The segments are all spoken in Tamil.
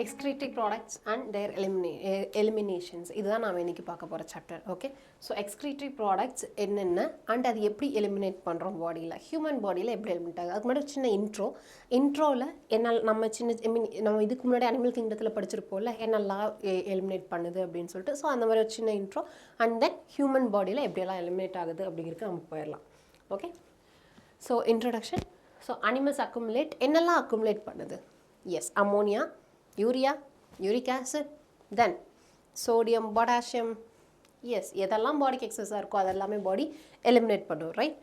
excretory products and their eliminations. இதுதான் நாம இன்னைக்கு பார்க்க போற chapter. Okay, so excretory products என்னென்ன அண்ட் அது எப்படி எலிமினேட் பண்ணுறோம் பாடியில், ஹியூமன் பாடியில் எப்படி எலிமினேட் ஆகுது. அதுக்கு முன்னாடி சின்ன இன்ட்ரோவில் என்னால் நம்ம நம்ம இதுக்கு முன்னாடி அனிமல் கிங்டத்தில் படிச்சிருப்போம்ல என்னெல்லாம் எலிமினேட் பண்ணுது அப்படின்னு சொல்லிட்டு. ஸோ அந்த மாதிரி ஒரு சின்ன இன்ட்ரோ அண்ட் தென் ஹியூமன் பாடியில் எப்படியெல்லாம் எலிமினேட் ஆகுது அப்படிங்கிறது நம்ம போயிடலாம். Okay, so introduction. So animals accumulate என்னெல்லாம் அக்குமுலேட் பண்ணுது? Yes, ammonia, urea, uric acid, then sodium, potassium. Yes, எதெல்லாம் பாடிக்கு எக்ஸஸாக இருக்கோ அதெல்லாமே பாடி எலிமினேட் பண்ணும், right?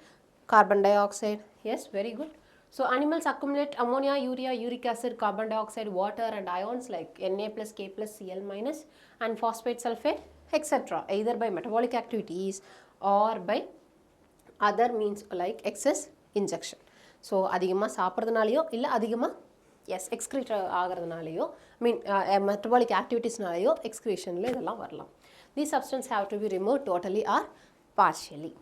Carbon dioxide. Yes, very good. So animals accumulate ammonia, urea, uric acid, carbon dioxide, water and ions like Na+, K+, Cl- and phosphate, sulfate, etc. either by metabolic activities or by other means like excess injection. So அதிகமாக சாப்பிட்றதுனாலையோ இல்லை அதிகமாக எக்ஸ்க்ரீட் ஆகிறதுனாலையோ மெட்டபாலிக் ஆக்டிவிட்டீஸ்னாலையோ எக்ஸ்க்ரீஷனில் இதெல்லாம் வரலாம். தி substance have to be remove totally R partially.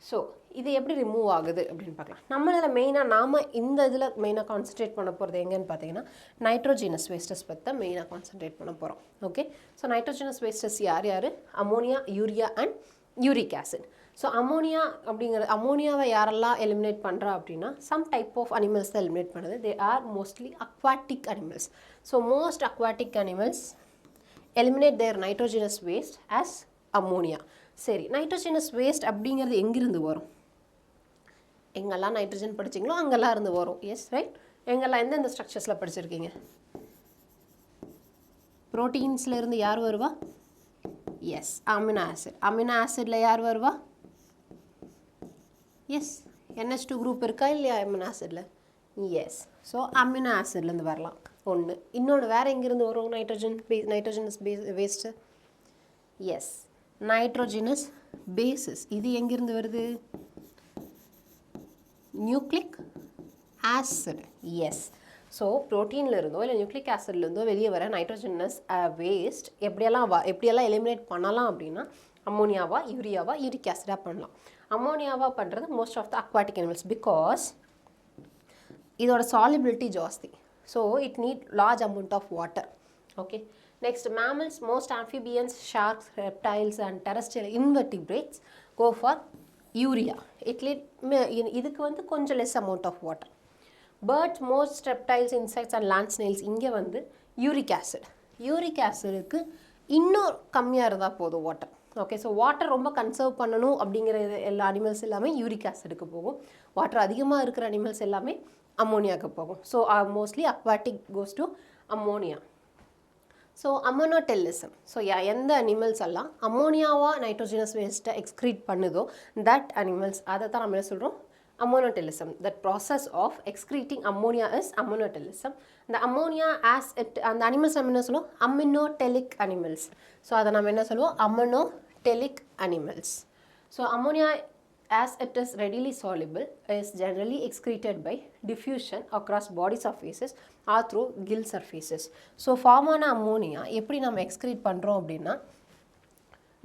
So இது எப்படி ரிமூவ் ஆகுது அப்படின்னு பார்க்கலாம். நம்மளில் மெயினாக நாம் இந்த இதில் மெயினாக கான்சன்ட்ரேட் பண்ண போகிறது எங்கன்னு பார்த்தீங்கன்னா நைட்ரோஜினஸ் வேஸ்டஸ் பற்றி தான் மெயினாக கான்சன்ட்ரேட் பண்ண போகிறோம். ஓகே, ஸோ நைட்ரோஜினஸ் வேஸ்டஸ் யார் யார்? Ammonia, urea and uric acid. So ammonia அப்படிங்கிறது, அமோனியாவை யாரெல்லாம் எலிமினேட் பண்ணுறா அப்படின்னா சம் டைப் ஆஃப் அனிமல்ஸ் தான் எலிமினேட் பண்ணுது. They are mostly aquatic animals. So most aquatic animals eliminate their nitrogenous waste as ammonia. சரி, நைட்ரோஜினஸ் வேஸ்ட் அப்படிங்கிறது எங்கிருந்து வரும்? எங்கெல்லாம் நைட்ரஜன் படிச்சிங்களோ அங்கெல்லாம் இருந்து வரும். Yes, right. எங்கெல்லாம் எந்தெந்த ஸ்ட்ரக்சர்ஸில் படிச்சிருக்கீங்க? ப்ரோட்டீன்ஸில் இருந்து யார் வருவா? Yes, amino acid. அமினோ ஆசிடில் யார் வருவா? எஸ், NH2 குரூப் இருக்கா இல்லையா அமினோ ஆசிடில்? எஸ், ஸோ அமினோ ஆசிட்லேருந்து வரலாம் ஒன்று. இன்னொன்று வேறு எங்கேருந்து வரும் nitrogenous waste? Yes, nitrogenous bases. இது எங்கேருந்து வருது? Nucleic acid. எஸ், ஸோ ப்ரோட்டீனில் இருந்தோ இல்லை நியூக்ளிக் ஆசிட்லேருந்தோ வெளியே வர நைட்ரோஜனஸ் வேஸ்ட் எப்படியெல்லாம் எலிமினேட் பண்ணலாம் அப்படின்னா அம்மோனியாவா, யூரியாவா, யூரிக் ஆசிடாக பண்ணலாம். அம்மோனியாவா பண்ணுறது most of the aquatic animals because இதோட சாலிபிலிட்டி ஜாஸ்தி. So it need large amount of water. Okay, next mammals, most amphibians, sharks, reptiles and terrestrial invertebrates go for urea. இதுக்கு வந்து கொஞ்சம் less amount of water. Birds, most reptiles, insects and land snails இங்கே வந்து யூரிக் ஆசிட். யூரிக் ஆசிடுக்கு இன்னும் கம்மியாக இருந்தால் போதும் வாட்டர். ஓகே, ஸோ வாட்டர் ரொம்ப கன்சர்வ் பண்ணணும் அப்படிங்கிற எல்லா அனிமல்ஸ் எல்லாமே யூரிக் ஆசிடுக்கு போகும். வாட்டர் அதிகமாக இருக்கிற அனிமல்ஸ் எல்லாமே அம்மோனியாவுக்கு போகும். So mostly aquatic goes to ammonia. So ammonotelism. So எந்த அனிமல்ஸ் எல்லாம் அம்மோனியாவாக நைட்ரோஜனஸ் வேஸ்ட்டை எக்ஸ்க்ரீட் பண்ணுதோ தட் அனிமல்ஸ், அதை தான் நம்ம என்ன சொல்கிறோம்? Ammonotelic. That process of excreting ammonia is ammonotelic. The ammonia as it and the animals நம்ம என்ன சொல்லுவோம்? Ammonotelic animals. So அதை நம்ம என்ன சொல்லுவோம்? Ammonotelic animals. So ammonia as it is readily soluble is generally excreted by diffusion across body surfaces or through gill surfaces. So form ஆன அம்மோனியா எப்படி நம்ம எக்ஸ்க்ரீட் பண்ணுறோம் அப்படின்னா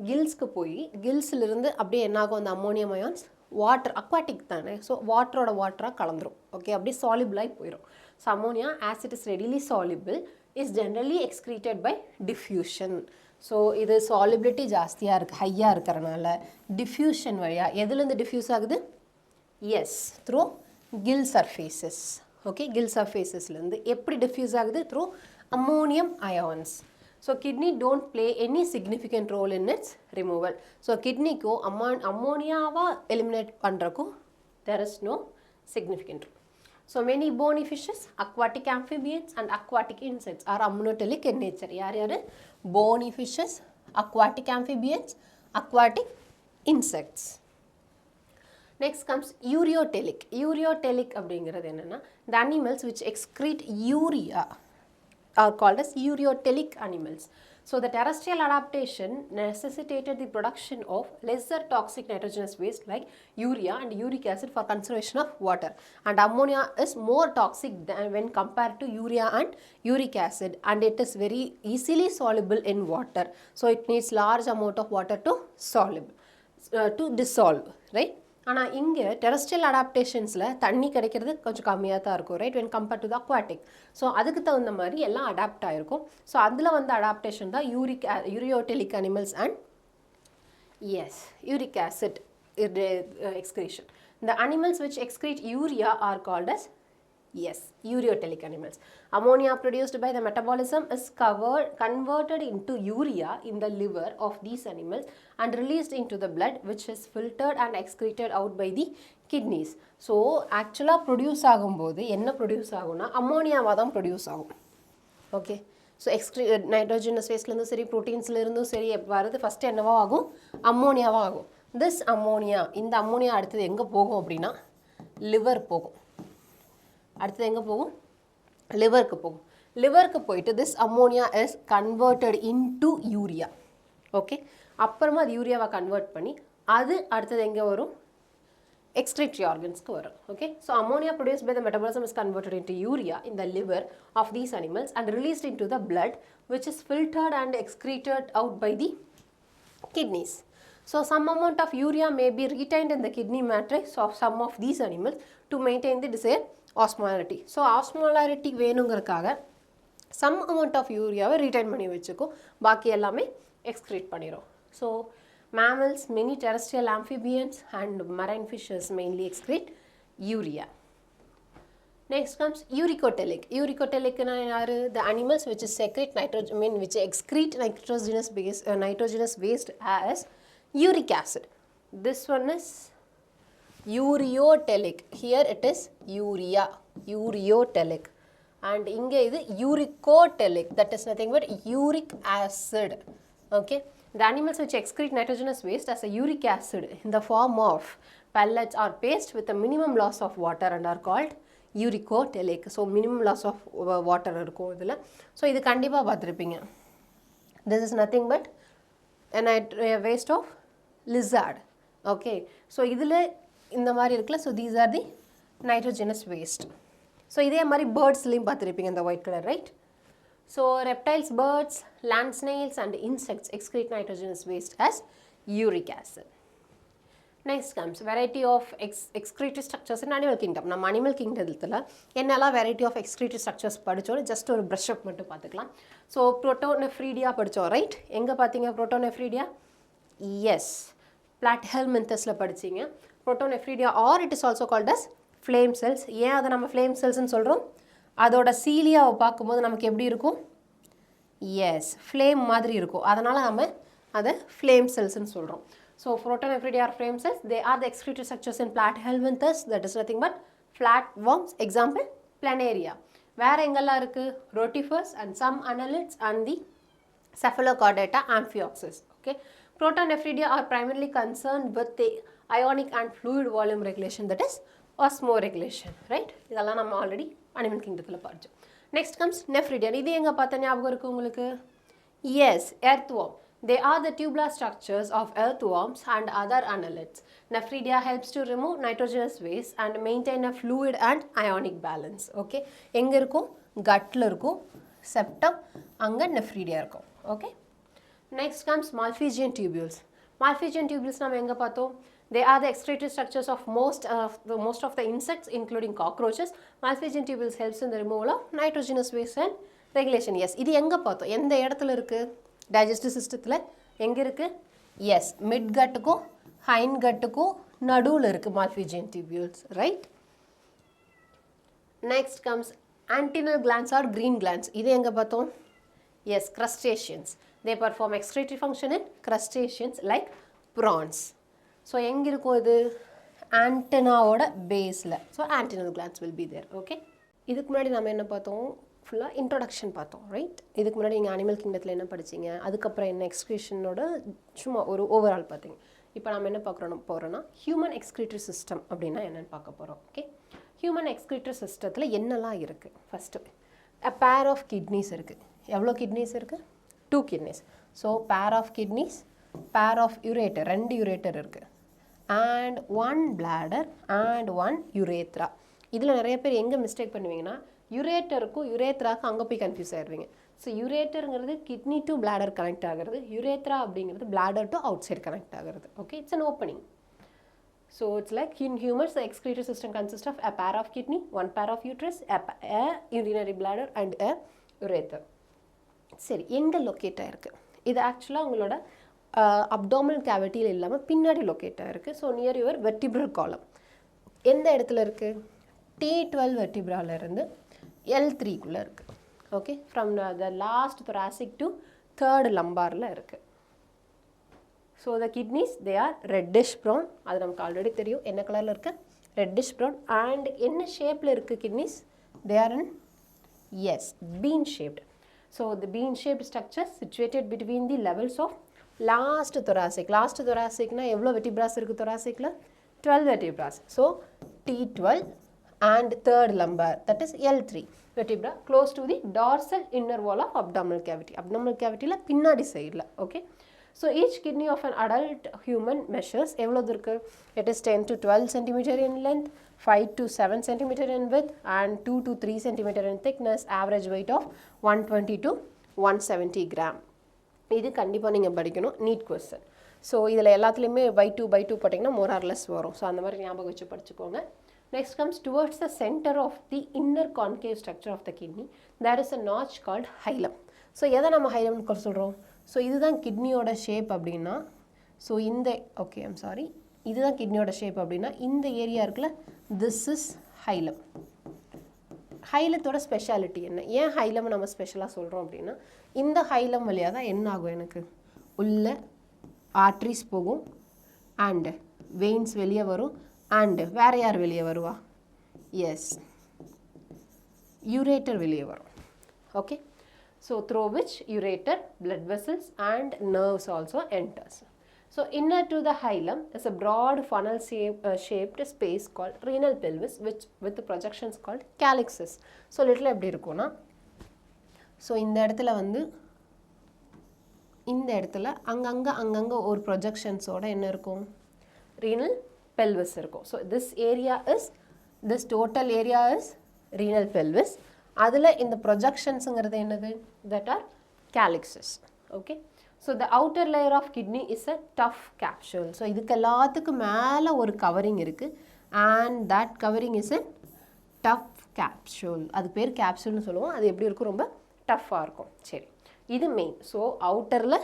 கில்ஸ்க்கு போய் கில்ஸ்லேருந்து அப்படியே என்னாகும் அந்த அம்மோனியம் அயான்ஸ் வாட்டர், அக்வாட்டிக் தானே, ஸோ வாட்டராக கலந்துரும். ஓகே, அப்படியே சாலிபிளாகி போயிடும். So ammonia as it is readily soluble is generally excreted by diffusion. So இது சாலிபிலிட்டி ஜாஸ்தியாக இருக்குது, ஹையாக இருக்கிறனால டிஃப்யூஷன் வழியாக எதுலேருந்து டிஃப்யூஸ் ஆகுது? Yes, through gill surfaces. Okay, gill சர்ஃபேசஸ்லேருந்து எப்படி டிஃப்யூஸ் ஆகுது? Through ammonium ions. So kidney don't play any significant role in its removal. So kidney ko ammonia-va eliminate pandrakku there is no significant role. So many bony fishes, aquatic amphibians and aquatic insects are ammonotelic in nature. Yaar bony fishes, aquatic amphibians, aquatic insects. Next comes ureotelic. Ureotelic அப்படிங்கிறது என்னன்னா the animals which excrete urea are called as ureotelic animals. So the terrestrial adaptation necessitated the production of lesser toxic nitrogenous waste like urea and uric acid for conservation of water. And ammonia is more toxic than when compared to urea and uric acid, and it is very easily soluble in water. So it needs large amount of water to dissolve, right? ஆனால் இங்கே டெரஸ்ட்ரியல் அடாப்டேஷன்ஸில் தண்ணி கிடைக்கிறது கொஞ்சம் கம்மியாக தான் இருக்கும், right, when compared to the aquatic. So அதுக்கு தகுந்த மாதிரி எல்லாம் அடாப்ட் ஆகிருக்கும். ஸோ அதில் வந்து அடாப்டேஷன் தான் ureotelic animals and uric acid excretion. The animals which excrete urea are called as ureotelic animals. Ammonia produced by the metabolism is converted into urea in the liver of these animals and released into the blood, which is filtered and excreted out by the kidneys. So actually produce ஆகும்போது என்ன produce ஆகும்னா அம்மோனியாவாக தான் produce ஆகும். ஓகே, ஸோ நைட்ரோஜனஸ் வேஸ்ட்லேருந்தும் சரி ப்ரோட்டீன்ஸ்லேருந்தும் சரி வருது ஃபஸ்ட்டு என்னவா ஆகும், அம்மோனியாவாக ஆகும். திஸ் அம்மோனியா, இந்த அம்மோனியா அடுத்தது எங்கே போகும் அப்படின்னா லிவர் போகும். அடுத்தது எங்கே போகும், லிவருக்கு போகும். லிவருக்கு போயிட்டு this ammonia is converted into urea. Okay, அப்புறமா அது யூரியாவை கன்வெர்ட் பண்ணி அது அடுத்தது எங்கே வரும், excretory organsக்கு வரும். Okay, so ammonia produced by the metabolism is converted into urea in the liver of these animals and released into the blood, which is filtered and excreted out by the kidneys. So some amount of urea may be retained in the kidney matrix of some of these animals to maintain the desired osmolarity. So osmolarity வேணுங்கிறதுக்காக some amount of urea retain பண்ணி வச்சுக்கும், பாக்கி எல்லாமே excrete பண்ணிரும். So mammals, many terrestrial amphibians and marine fishes mainly excrete urea. Next comes uricotelic. Uricotelic are the animals which secrete nitrogen, which excrete nitrogenous waste as uric acid. This one is ureotelic. Here it is urea, ureotelic. And inge is uricotelic. That is nothing but uric acid. Okay. The animals which excrete nitrogenous waste as a uric acid in the form of pellets or paste with a minimum loss of water and are called uricotelic. So minimum loss of water இருக்கும் இதில். ஸோ இது கண்டிப்பாக பார்த்துருப்பீங்க. This is nothing but a waste of lizard. Okay, so இதில் இந்த மாதிரி இருக்குல்ல, so these are the nitrogenous waste. So இதே மாதிரி பேர்ட்ஸ்லையும் பார்த்துருப்பீங்க இந்த white colour, right. So reptiles, birds, land snails and insects excrete nitrogenous waste as uric acid. Next comes variety of excretory structures in animal kingdom. நம்ம animal kingdomத்தில் என்னெல்லாம் variety of excretory structures படித்தோம், ஜஸ்ட் ஒரு ப்ரஷ் அப் மட்டும் பார்த்துக்கலாம். ஸோ புரோட்டோனெஃப்ரீடியா படித்தோம், ரைட். எங்கே பார்த்தீங்க புரோட்டோனெஃப்ரீடியா? எஸ், பிளாட்ஹெல்மின்தஸில் படிச்சிங்க protonephridia, are it is also called as flame cells. ஏன் அதை நம்ம ஃப்ளேம் செல்ஸ்ன்னு சொல்கிறோம், அதோட சீலியாவை பார்க்கும்போது நமக்கு எப்படி இருக்கும், எஸ் ஃப்ளேம் மாதிரி இருக்கும், அதனால் நம்ம அதை ஃப்ளேம் செல்ஸ்ன்னு சொல்கிறோம். So protonephridia are flame cells, they are the excretory structures in Platyhelminthes, that is nothing but flat worms. Example Planaria. வேறு எங்கெல்லாம் இருக்குது, rotifers and some annelids and the cephalochordata amphioxus. Okay, protonephridia are primarily concerned with the ionic and fluid volume regulation, that is osmoregulation, right. இதெல்லாம் நம்ம ஆல்ரெடி அனிமல் கிங்டத்தில் படித்தோம். Next comes nephridia. இது எங்கே பார்த்த ஞாபகம் இருக்குது உங்களுக்கு? Yes, earthworm. They are the tubular structures of earthworms and other annelids. Nephridia helps to remove nitrogenous waste and maintain a fluid and ionic balance. Okay, எங்கே இருக்கும், கட்டில் இருக்கும், செப்டம், அங்கே நெஃப்ரிடியா இருக்கும். Okay, next comes Malpighian tubules. Malpighian tubules நம்ம எங்கே பார்த்தோம்? They are the excretory structures of most of the insects, including cockroaches. Malpighian tubules helps in the removal of nitrogenous waste and regulation. Yes, இது எங்கே பார்த்தோம், எந்த இடத்துல இருக்குது, டைஜஸ்டிவ் சிஸ்டத்தில் எங்கே இருக்குது? எஸ், மிட் கட்டுக்கும் ஹைன் கட்டுக்கும் நடுவில் இருக்குது Malpighian tubules, right. Next comes antennal glands or green glands. இது எங்கே பார்த்தோம்? Yes, crustaceans. They perform excretory function in crustaceans like prawns. So எங்கே இருக்கும் இது? ஆண்டனாவோட பேஸில். So antennal glands will be there. Okay, இதுக்கு முன்னாடி நம்ம என்ன பார்த்தோம், ஃபுல்லாக இன்ட்ரொடக்ஷன் பார்த்தோம், ரைட். இதுக்கு முன்னாடி நீங்கள் அனிமல் கிங்டத்தில் என்ன படிச்சிங்க, அதுக்கப்புறம் என்ன எக்ஸ்க்ரீஷனோட சும்மா ஒரு ஓவரால் பார்த்தீங்க. இப்போ நம்ம என்ன போகிறோன்னா ஹியூமன் எக்ஸ்க்ரீட்டரி சிஸ்டம் அப்படின்னா என்னென்னு பார்க்க போகிறோம். ஓகே, ஹியூமன் எக்ஸ்க்ரீட்டரி சிஸ்டத்தில் என்னெல்லாம் இருக்குது? First a pair of kidneys இருக்குது. எவ்வளோ கிட்னிஸ் இருக்குது? 2 kidneys. So pair of kidneys, pair of ureter, 2 ureter இருக்குது, and 1 bladder and 1 urethra. இதில் நிறைய பேர் எங்கே மிஸ்டேக் பண்ணுவீங்கன்னா யுரேட்டருக்கும் யுரேத்ராக்கும் அங்கே போய் கன்ஃபியூஸ் ஆகிடுவீங்க. ஸோ யுரேட்டருங்கிறது கிட்னி டு பிளாடர் கனெக்ட் ஆகிறது, யுரேத்ரா அப்படிங்கிறது bladder to outside connect ஆகிறது. Okay, it's an opening. So it's like in humans, the excretory system consists of a pair of kidney, one pair of uterus, a urinary bladder and a ureter. சரி, எங்கே லொக்கேட் ஆகிருக்கு? இது ஆக்சுவலாக உங்களோட அப்டாமினல் கேவிட்டியில் இல்லாமல் பின்னாடி லொக்கேட் ஆகிருக்கு. ஸோ நியர் யுவர் வெர்டிப்ரல் காலம். எந்த இடத்துல இருக்குது? T12 வெர்டிப்ராலேருந்து L3குள்ளே இருக்குது. Okay, from the last thoracic to third லம்பாரில் இருக்குது. So the kidneys they are reddish brown. அது நமக்கு ஆல்ரெடி தெரியும் என்ன கலரில் இருக்குது, ரெட்டிஷ் ப்ரௌன். அண்ட் என்ன ஷேப்பில் இருக்குது kidneys? They R in bean shaped. So the bean shaped structure situated between the levels of last thoracic. Last thoracic na எவ்வளோ vertebrae இருக்கு thoracicல? 12 vertebrae. So T12 and third lumbar, that is L3 vertebra close to the dorsal inner wall of abdominal cavity. Abdominal cavityல பின்னாடி சைடில். Okay. So each kidney of an adult human measures எவ்வளவு இருக்கு? It is 10 to 12 cm in length, 5 to 7 cm in width and 2 to 3 cm in thickness. Average weight of 120 to 170 gram. இது கண்டிப்பாக நீங்கள் படிக்கணும், நீட் கொஸ்டின். ஸோ இதில் எல்லாத்துலேயுமே by 2 போட்டிங்கன்னா more or less வரும். ஸோ அந்த மாதிரி ஞாபகம் வச்சு படிச்சுக்கோங்க. Next comes towards the center of the inner concave structure of the kidney. There is a notch called hilum. So எதை நம்ம ஹைலம்னு சொல்கிறோம்? ஸோ இதுதான் கிட்னியோட ஷேப் அப்படின்னா, ஸோ இந்த ஓகே ஐம் சாரி, இதுதான் கிட்னியோட ஷேப் அப்படின்னா இந்த ஏரியா இருக்குல்ல, திஸ் இஸ் ஹைலம். ஹைலத்தோட ஸ்பெஷாலிட்டி என்ன? ஏன் ஹைலம் நம்ம ஸ்பெஷலாக சொல்கிறோம் அப்படின்னா, இந்த ஹைலம் வழியாக தான் என்ன ஆகும், எனக்கு உள்ள ஆர்ட்ரிஸ் போகும் அண்டு வெயின்ஸ் வெளியே வரும் அண்டு வேற யார் வெளியே வருவா? எஸ், யூரேட்டர் வெளியே வரும். Okay, so through which ureter, blood vessels and nerves also enters. So inner to the hilum is a broad funnel shaped space called renal pelvis, which with the projections called calyxes. So little எப்படி இருக்கும்னா, so இந்த இடத்துல வந்து இந்த இடத்துல அங்கங்க ஒரு projectionsோட என்ன இருக்கும்? renal pelvis இருக்கும். So this total area is renal pelvis. அதில் இந்த ப்ரொஜெக்ஷன்ஸுங்கிறது என்னது? That are calyxes. Okay, so the outer layer of kidney is a tough capsule. So இதுக்கு எல்லாத்துக்கும் மேலே ஒரு கவரிங் இருக்குது and that covering is a tough capsule. அது பேர் கேப்சூல்னு சொல்லுவோம். அது எப்படி இருக்கும்? ரொம்ப டஃப்பாக இருக்கும். சரி, இது மெயின். ஸோ அவுட்டரில்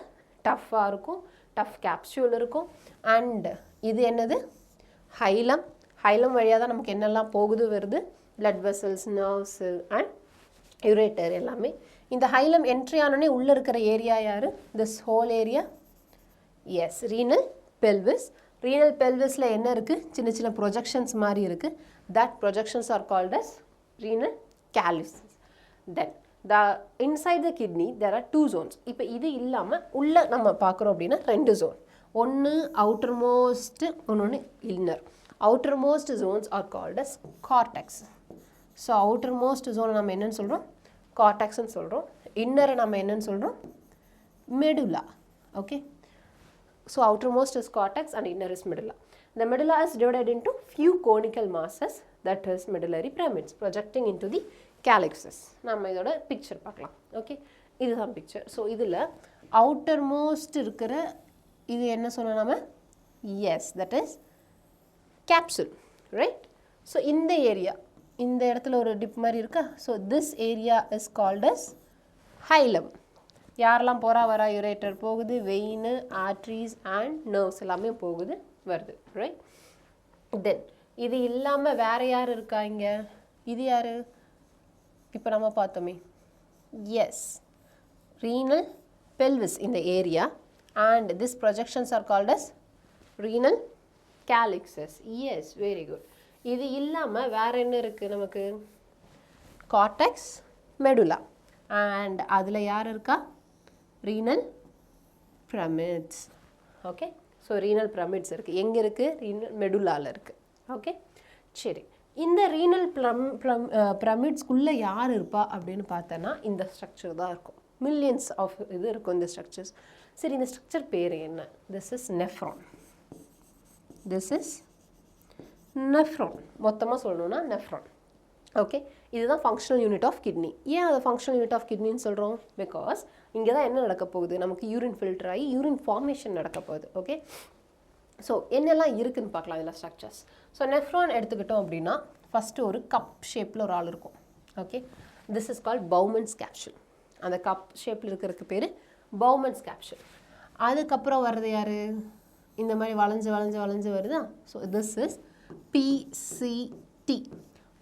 டஃப்பாக இருக்கும், டஃப் கேப்சூல் இருக்கும். அண்ட் இது என்னது? ஹைலம். ஹைலம் வழியாக தான் நமக்கு என்னெல்லாம் போகுது வருது? blood vessels, nerves and ureter எல்லாமே. இந்த ஹைலம் என்ட்ரி ஆனோடனே உள்ளே இருக்கிற ஏரியா யார்? This whole area, yes, renal pelvis. Renal பெல்விஸில் என்ன இருக்குது? சின்ன சின்ன ப்ரொஜெக்ஷன்ஸ் மாதிரி இருக்குது. That projections are called as renal calyces. Then the inside the kidney there are 2 zones. இப்போ இது இல்லாமல் உள்ளே நம்ம பார்க்குறோம் அப்படின்னா 2 zone. ஒன்று அவுட்டர் மோஸ்ட், ஒன்று inner. outermost zones are called as cortex. So outermost zone நம்ம என்னன்னு சொல்கிறோம்? cortexன்னு சொல்கிறோம். இன்னரை நம்ம என்னன்னு சொல்கிறோம்? medulla. Okay, so outermost is cortex and inner is medulla. The medulla is divided into few conical masses, that is medullary pyramids projecting into the calyxes. நம்ம இதோட பிக்சர் பார்க்கலாம். ஓகே, இதுதான் பிக்சர். ஸோ இதில் outermost இருக்கிற இது என்ன சொன்னோம் நம்ம? Yes, that is capsule, right? So இந்த ஏரியா, இந்த இடத்துல ஒரு டிப் மாதிரி இருக்கா? So this area is called as hilum. யாரெல்லாம் போகிறா வரா? யூரேட்டர் போகுது, வெயின், ஆர்ட்ரிஸ் அண்ட் நர்வ்ஸ் எல்லாமே போகுது வருது, ரைட்? தென் இது இல்லாமல் வேறு யார் இருக்கா இங்கே? இது யார்? இப்போ நம்ம பார்த்தோமே, எஸ், ரீனல் பெல்விஸ் இந்த area. And this projections are called as renal calyxes. Yes, very good. இது இல்லாமல் வேறு என்ன இருக்குது நமக்கு? Cortex, medulla. அண்ட் அதில் யார் இருக்கா? Renal pyramids. Okay, so renal pyramids இருக்குது. எங்கே இருக்குது? ரீனல் மெடுலாவில் இருக்குது. ஓகே, சரி. இந்த ரீனல் பிரமிட்ஸ்குள்ளே யார் இருப்பா அப்படின்னு பார்த்தோன்னா இந்த ஸ்ட்ரக்சர் தான் இருக்கும். மில்லியன்ஸ் ஆஃப் இது இருக்கும் இந்த ஸ்ட்ரக்சர்ஸ். சரி, இந்த ஸ்ட்ரக்சர் பேர் என்ன? This is nephron. This is nephron. மொத்தமாக சொல்லணும்னா nephron. ஓகே, இதுதான் ஃபங்க்ஷனல் யூனிட் ஆஃப் கிட்னி. ஏன் அது ஃபங்க்ஷனல் யூனிட் ஆஃப் கிட்னின்னு சொல்கிறோம்? பிகாஸ் இங்கே தான் என்ன நடக்க போகுது? நமக்கு யூரின் ஃபில்டர் ஆகி யூரின் ஃபார்மேஷன் நடக்க போகுது. ஓகே, ஸோ என்னெல்லாம் இருக்குன்னு பார்க்கலாம் இதில் ஸ்ட்ரக்சர்ஸ். ஸோ நெஃப்ரான் எடுத்துக்கிட்டோம் அப்படின்னா ஃபஸ்ட்டு ஒரு கப் ஷேப்பில் ஒரு ஆள் இருக்கும். Okay, this is called Bowman's capsule. அந்த கப் ஷேப்பில் இருக்கிறதுக்கு பேர் பவுமன்ஸ் கேப்சூல். அதுக்கப்புறம் வர்றது யார்? இந்த மாதிரி வளைஞ்சு வளைஞ்சு வளைஞ்சு வருதா? So this is PCT,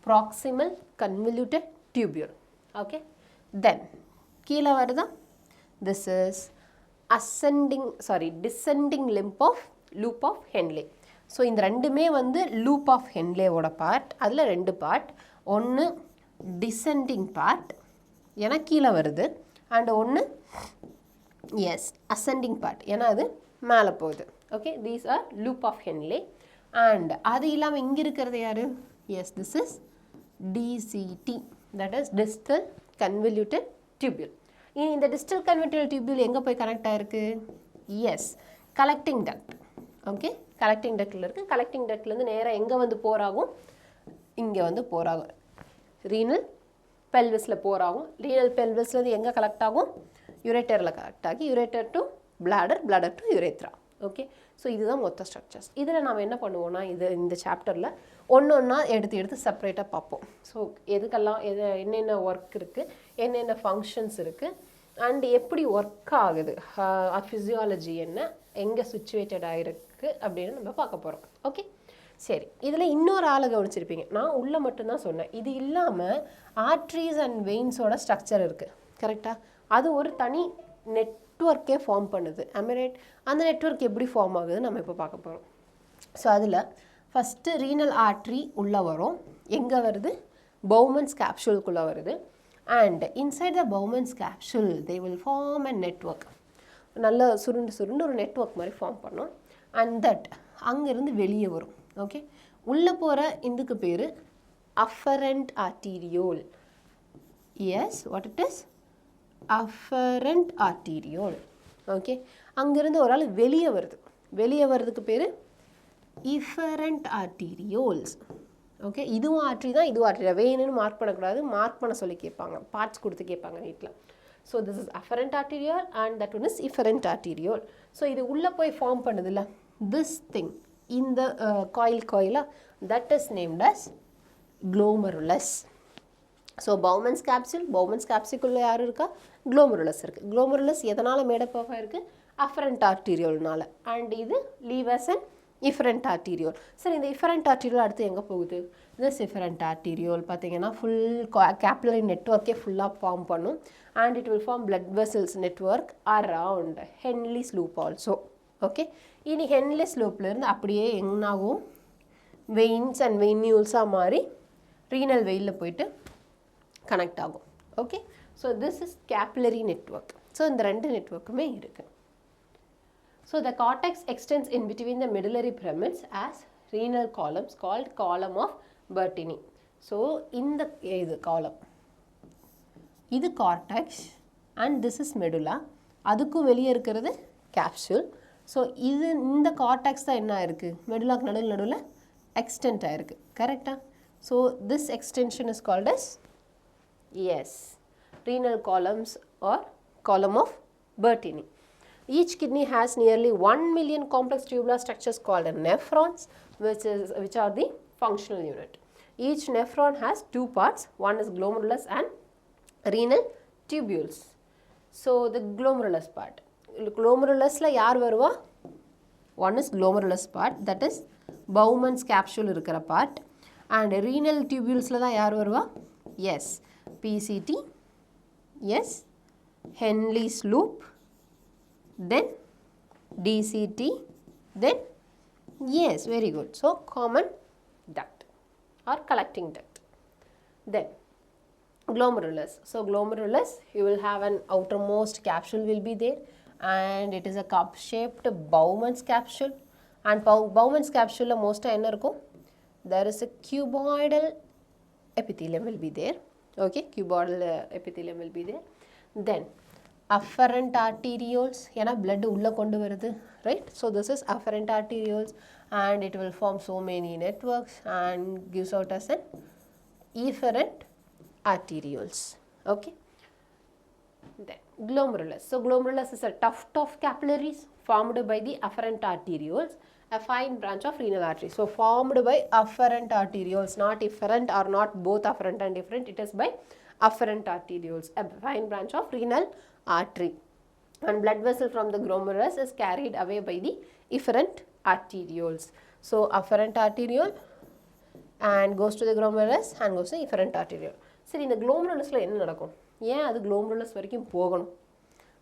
proximal convoluted tubule. Okay, then கீழே வருதா? This is descending loop of Henle. So இந்த ரெண்டுமே வந்து லூப் ஆஃப் ஹென்லேவோட பார்ட். அதில் ரெண்டு பார்ட், ஒன்று டிசெண்டிங் பார்ட் ஏன்னா கீழே வருது, அண்ட் ஒன்று அசெண்டிங் பார்ட் ஏன்னா அது மேலே போகுது. Okay, these are loop of Henle. And அது இல்லாமல் இங்கே இருக்கிறது யார்? This is DCT, that is distal convoluted tubule. இனி இந்த டிஸ்டல் கன்வல்யூட்டட் டியூபியூல் எங்கே போய் கனெக்ட் ஆகிருக்கு? Collecting duct. ஓகே, கலெக்டிங் டக்டில் இருக்குது. கலெக்டிங் டக்ட்லேருந்து நேராக எங்கே வந்து போராகும்? இங்கே வந்து போராகும், ரீனல் பெல்விஸில் போராகும். ரீனல் பெல்விஸ்லேருந்து எங்கே கலெக்ட் ஆகும்? யுரேட்டரில் கலெக்ட் ஆகி ureter to bladder, bladder to urethra. Okay, so இதுதான் மொத்த ஸ்ட்ரக்சர்ஸ். இதில் நம்ம என்ன பண்ணுவோம்னா இந்த சாப்டரில் ஒன்று ஒன்றா எடுத்து செப்பரேட்டாக பார்ப்போம். ஸோ எதுக்கெல்லாம் என்னென்ன ஒர்க் இருக்குது, என்னென்ன ஃபங்க்ஷன்ஸ் இருக்குது, அண்ட் எப்படி ஒர்க் ஆகுது, ஃபிசியாலஜி என்ன, எங்கே சுச்சுவேட்டட் ஆகிருக்கு அப்படின்னு நம்ம பார்க்க போகிறோம். ஓகே, சரி. இதில் இன்னொரு ஆளை கவனிச்சிருப்பீங்க, நான் உள்ளே மட்டும்தான் சொன்னேன். இது இல்லாமல் ஆர்ட்ரிஸ் அண்ட் வெயின்ஸோட ஸ்ட்ரக்சர் இருக்குது, கரெக்டாக? அது ஒரு தனி நெட்வொர்க்கே ஃபார்ம் பண்ணுது. அமரேட் அந்த நெட்வொர்க் எப்படி ஃபார்ம் ஆகுதுன்னு நம்ம இப்போ பார்க்க போகிறோம். ஸோ அதில் ஃபஸ்ட்டு ரீனல் ஆர்ட்ரி உள்ளே வரும். எங்கே வருது? பவுமன்ஸ் கேப்சூலுக்குள்ளே வருது. And inside the Bowman's capsule they will form a network. நல்லா சுருண்டு ஒரு நெட்வொர்க் மாதிரி ஃபார்ம் பண்ணோம். அண்ட் தட் அங்கேருந்து வெளியே வரும். ஓகே, உள்ளே போகிற இதுக்கு பேர் afferent arteriole. What it is? Afferent arteriole. Okay, அங்கேருந்து ஒரு ஆள் வெளியே வருதுக்கு பேர் efferent arterioles. ஓகே, இதுவும் ஆர்ட்ரி தான், இதுவும் ஆர்ட்ரி தான். வேணும்னு மார்க் பண்ணக்கூடாது, மார்க் பண்ண சொல்லி கேட்பாங்க, பார்ட்ஸ் கொடுத்து கேட்பாங்க நீட்டில். So this is afferent arteriole and that one is efferent arteriole. So இது உள்ளே போய் ஃபார்ம் பண்ணுதில்ல, திஸ் திங், இந்த காயிலாக, that is named as glomerulus. So Bowman's கேப்சூலுக்குள்ளே யார் இருக்கா? glomerulus இருக்குது. glomerulus எதனால் மேடப் ஆகிருக்கு? afferent arterioleனால. அண்ட் இது leave as an efferent arteriole. சரி, இந்த efferent arteriole அடுத்து எங்கே போகுது? this efferent arteriole பார்த்தீங்கன்னா ஃபுல் capillary நெட்வொர்க்கே ஃபுல்லாக ஃபார்ம் பண்ணும். and it will form blood vessels network around Henle's loop also. Okay, இனி Henle's loopலேருந்து அப்படியே என்னாகும்? வெயின்ஸ் அண்ட் வெயின்யூல்ஸாக மாறி ரீனல் வெயிலில் போயிட்டு கனெக்ட் ஆகும். Okay, so this is capillary network. So இந்த ரெண்டு நெட்வொர்க்குமே இருக்குது. So the cortex extends in between the medullary pyramids as renal columns called column of Bertini. So இந்த இது காலம், இது cortex and this is medulla. அதுக்கும் வெளியே இருக்கிறது கேப்சூல். ஸோ இந்த கார்டெக்ஸ் தான் என்ன இருக்குது? மெடுலாக்கு நடுவில் எக்ஸ்டென்ட் ஆகிருக்கு, கரெக்டாக? So this extension is called as renal columns or column of Bertini. Each kidney has nearly 1 million complex tubular structures called nephrons, which are the functional unit. Each nephron has two parts, one is glomerulus and renal tubules. So the glomerulus part, glomerulus-la yaar varuva? One is glomerulus part, that is Bowman's capsule இருக்கிற part, and renal tubules-la தான் யார் வருவா? PCT, Henle's loop, then DCT, then very good. So common duct or collecting duct. Then glomerulus. So glomerulus, you will have an outermost capsule will be there, and it is a cup shaped Bowman's capsule. And Bowman's capsule la most enna irukum? There is a cuboidal epithelium will be there. Okay, cuboidal epithelium will be there. Then afferent arterioles, ஏன்னா blood உள்ள கொண்டு வருது, right? So this is afferent arterioles, and it will form so many networks and gives out as an efferent arterioles. Okay, then glomerulus. So glomerulus is a tuft of capillaries formed by the afferent arterioles a fine branch of renal artery. So formed by afferent arterioles, not efferent or not both afferent and efferent, it is by afferent arterioles, a fine branch of renal artery. And blood vessel from the glomerulus is carried away by the efferent arterioles. So afferent arteriole and goes to the glomerulus and goes to efferent arteriole. சரி, இந்த glomerulus என்ன நடக்கும்? ஏன் அது glomerulus வரைக்கும் போகணும்?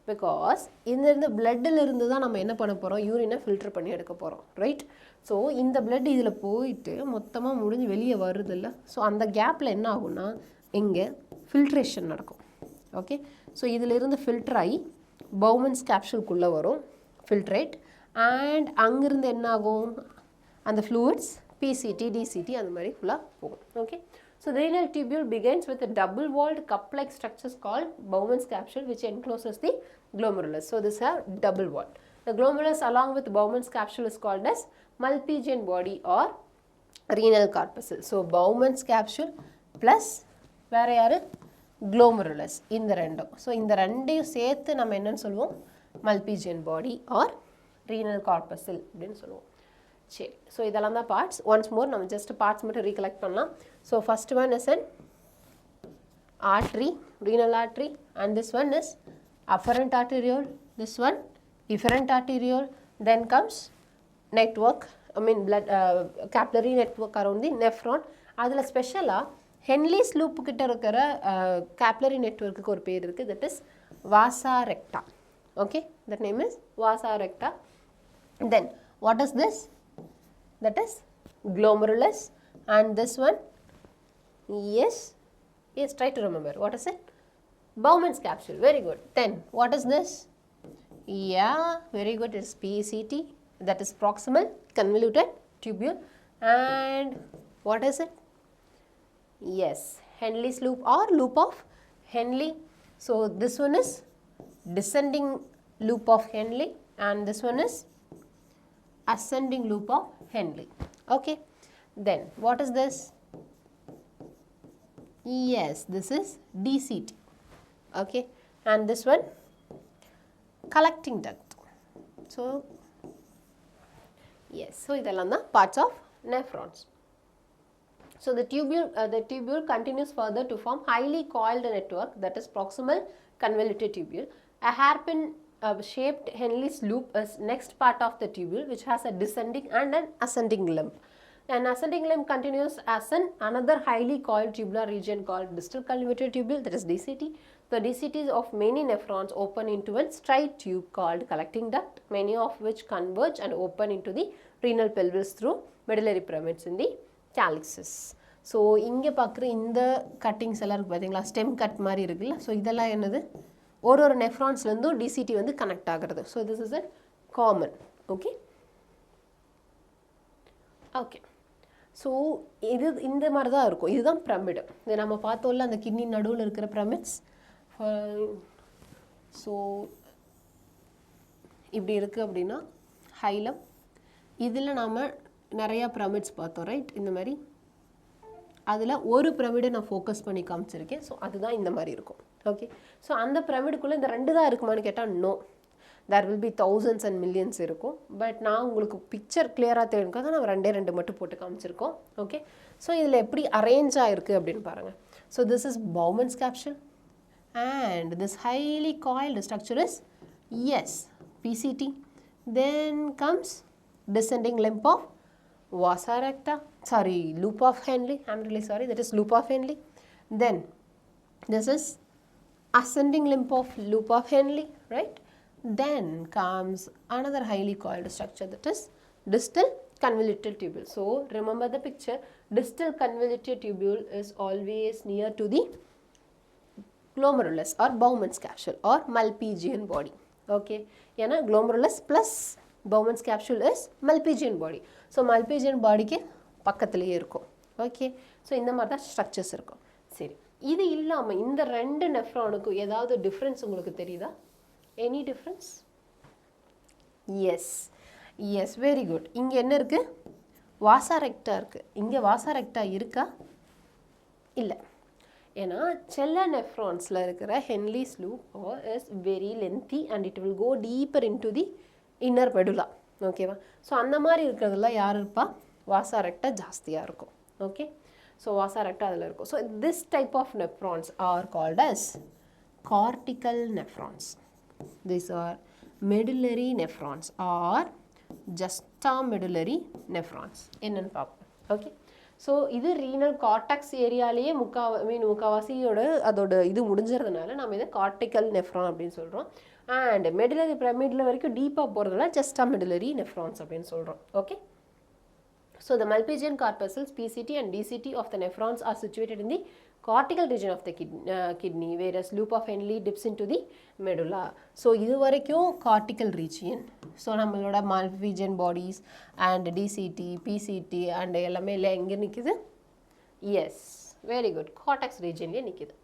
Because இந்த பிளட்டில் இருந்து தான் நம்ம என்ன பண்ண போகிறோம், யூரினை ஃபில்டர் பண்ணி எடுக்க போகிறோம், ரைட்? ஸோ இந்த பிளட் இதில் போயிட்டு மொத்தமாக முடிஞ்சு வெளியே வருது இல்லை? ஸோ அந்த கேப்பில் என்ன ஆகும்னா இங்கே ஃபில்ட்ரேஷன் நடக்கும். ஓகே, ஸோ இதிலிருந்து ஃபில்டர் ஆகி பவுமன்ஸ் கேப்சூல்குள்ளே வரும் ஃபில்ட்ரேட். அண்ட் அங்கேருந்து என்ன ஆகும், அந்த ஃப்ளூயிட்ஸ் பிசிடி டிசிடி அந்த மாதிரி ஃபுல்லாக போகும். Okay, so the renal tubule begins with a double-walled cup-like structures called Bowman's capsule, which encloses the glomerulus. So this is double-walled. The glomerulus along with Bowman's capsule is called as Malpighian body or renal corpuscle. So Bowman's capsule plus வேறு யார், glomerulus, இந்த ரெண்டும். ஸோ இந்த ரெண்டையும் சேர்த்து நம்ம என்னன்னு சொல்லுவோம், Malpighian body or renal corpuscle அப்படின்னு சொல்லுவோம். சரி, ஸோ இதெல்லாம் தான் பார்ட்ஸ். ஒன்ஸ் மோர் நம்ம ஜஸ்ட் பார்ட்ஸ் மட்டும் ரீகலெக்ட் பண்ணலாம். So first one is an artery, renal artery, and this one is afferent arteriole, this one efferent arteriole. Then comes network, I mean blood capillary network around the nephron. அதில் ஸ்பெஷலாக ஹென்லிஸ் லூப் கிட்ட இருக்கிற capillary network ஒரு பேர் இருக்குது, that is vasa recta. Okay, that name is vasa recta. Then what is this? That is glomerulus. And this one, yes, try to remember, what is it? Bowman's capsule, very good. Then what is this? Yeah, very good, it's PCT, that is proximal convoluted tubule. And what is it? Yes, Henle's loop or loop of Henle. So this one is descending loop of Henle and this one is ascending loop of Henle. Okay, then what is this? Yes, this is DCT. Okay, and this one collecting duct. So yes, so இதெல்லாம் தான் parts of nephrons. So the tubule continues further to form highly coiled network, that is proximal convoluted tubule. A hairpin shaped Henle's loop is next part of the tubule, which has a descending and an ascending limb. An ascending limb continues as another highly coiled tubular region called distal convoluted tubule, that is DCT. The DCTs of many nephrons open into a straight tube called collecting duct, many of which converge and open into the renal pelvis through medullary pyramids in the calyxes. So இங்கே பார்க்குற இந்த கட்டிங்ஸ் எல்லாம் இருக்குது பார்த்தீங்களா, ஸ்டெம் கட் மாதிரி இருக்குல்ல. ஸோ இதெல்லாம் என்னது, ஒரு நெஃப்ரான்ஸ்லேருந்தும் டிசிடி வந்து கனெக்ட் ஆகிறது. So this is a common. Okay okay so இது இந்த மாதிரி தான் இருக்கும். இதுதான் பிரமிடு. இது நம்ம பார்த்தோம்ல அந்த கிட்னி நடுவில் இருக்கிற பிரமிட்ஸ். ஸோ இப்படி இருக்குது அப்படின்னா ஹைலம். இதில் நாம் நிறையா பிரமிட்ஸ் பார்த்தோம், ரைட்? இந்த மாதிரி அதில் ஒரு பிரமிடை நான் ஃபோக்கஸ் பண்ணி காமிச்சிருக்கேன். ஸோ அதுதான் இந்த மாதிரி இருக்கும். ஓகே, ஸோ அந்த பிரமிடுக்குள்ளே இந்த ரெண்டு தான் இருக்குமான்னு கேட்டால் no, there will be thousands and millions இருக்கும். பட் நான் உங்களுக்கு பிக்சர் கிளியராக தெரியுதுக்காக நான் ரெண்டு மட்டும் போட்டு காமிச்சிருக்கோம். ஓகே, ஸோ இதில் எப்படி அரேஞ்ச் ஆகிருக்கு அப்படின்னு பாருங்கள். So this is Bowman's capsule and this highly coiled structure is, yes, PCT. Then comes descending limb of vasa recta, sorry, loop of Henle, I'm really sorry, that is loop of Henle. Then this is ascending limb of loop of Henle, right? Then comes another highly coiled structure, that is distal convoluted tubule. So remember the picture, distal convoluted tubule is always near to the glomerulus or Bowman's capsule or Malpighian body. Okay, ஏன்னா glomerulus plus Bowman's capsule is Malpighian body. So Malpighian bodyக்கு பக்கத்துலேயே இருக்கும். ஓகே, ஸோ இந்த மாதிரி தான் ஸ்ட்ரக்சர்ஸ் இருக்கும். சரி, இது இல்லாமல் இந்த ரெண்டு நெஃப்ரானுக்கும் ஏதாவது டிஃப்ரென்ஸ் உங்களுக்கு தெரியுதா? Any difference? Yes yes, very good. இங்கே என்ன இருக்குது? வாசா ரெக்டா இருக்குது. இங்கே வாசா ரெக்டா இருக்கா? இல்லை. ஏன்னா செல்ல நெஃப்ரான்ஸில் இருக்கிற Henle's loop is very lengthy and it will go deeper into the inner medulla. ஓகேவா? ஸோ அந்த மாதிரி இருக்கிறதுல யார் இருப்பா? வாசா ரெக்டா ஜாஸ்தியாக இருக்கும். ஓகே, ஸோ வாசா ரெக்டா அதில் இருக்கும். So this type of nephrons are called as cortical nephrons. These are medullary nephrons or juxtamedullary nephrons. என்னன்னு பார்ப்போம். ஓகே, ஸோ இது ரீனல் கார்டெக்ஸ் ஏரியாலேயே முக்காவாசியோட அதோட இது முடிஞ்சிறதுனால நம்ம இதை கார்டிக்கல் நெஃப்ரான் அப்படின்னு சொல்கிறோம். அண்ட் மெடுலரி பிரமிடில் வரைக்கும் டீப்பாக போகிறதுனால ஜஸ்டாமெடுலரி நெஃப்ரான்ஸ் அப்படின்னு சொல்கிறோம். Okay, so the Malpighian corpuscles, PCT and DCT of the nephrons are situated in the cortical region of the kidney, whereas loop of Henle dips into the medulla. So இது வரைக்கும் cortical region. So நம்மளோட Malpighian bodies and DCT, PCT and எல்லாமே எங்கே நிற்குது? Yes, very good. Cortex region நிற்குது.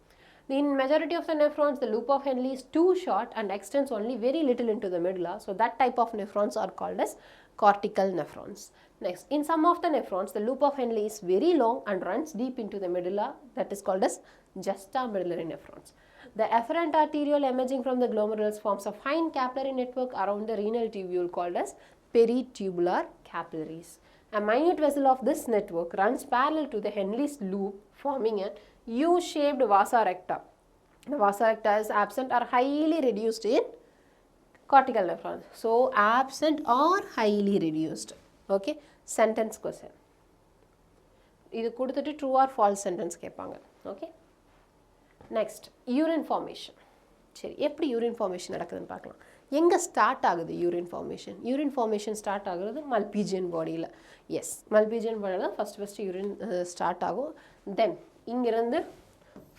In majority of the nephrons, the loop of Henle is too short and extends only very little into the medulla. So that type of nephrons are called as cortical nephrons. Next, in some of the nephrons, the loop of Henle is very long and runs deep into the medulla. That is called as juxtamedullary nephrons. The efferent arteriole emerging from the glomerulus forms a fine capillary network around the renal tubule called as peritubular capillaries. A minute vessel of this network runs parallel to the Henle's loop, forming a U-shaped vasa recta. The vasa recta is absent or highly reduced in cortical nephrons. So, absent or highly reduced. Okay, sentence question. இது கொடுத்துட்டு true or false sentence கேட்பாங்க. Okay, next, urine formation. சரி, எப்படி urine formation நடக்குதுன்னு பார்க்கலாம். எங்கே ஸ்டார்ட் ஆகுது urine formation? urine formation start ஆகுறது Malpighian பாடியில். எஸ், Malpighian பாடியில் தான் ஃபஸ்ட்டு urine ஸ்டார்ட் ஆகும். தென் இங்கிருந்து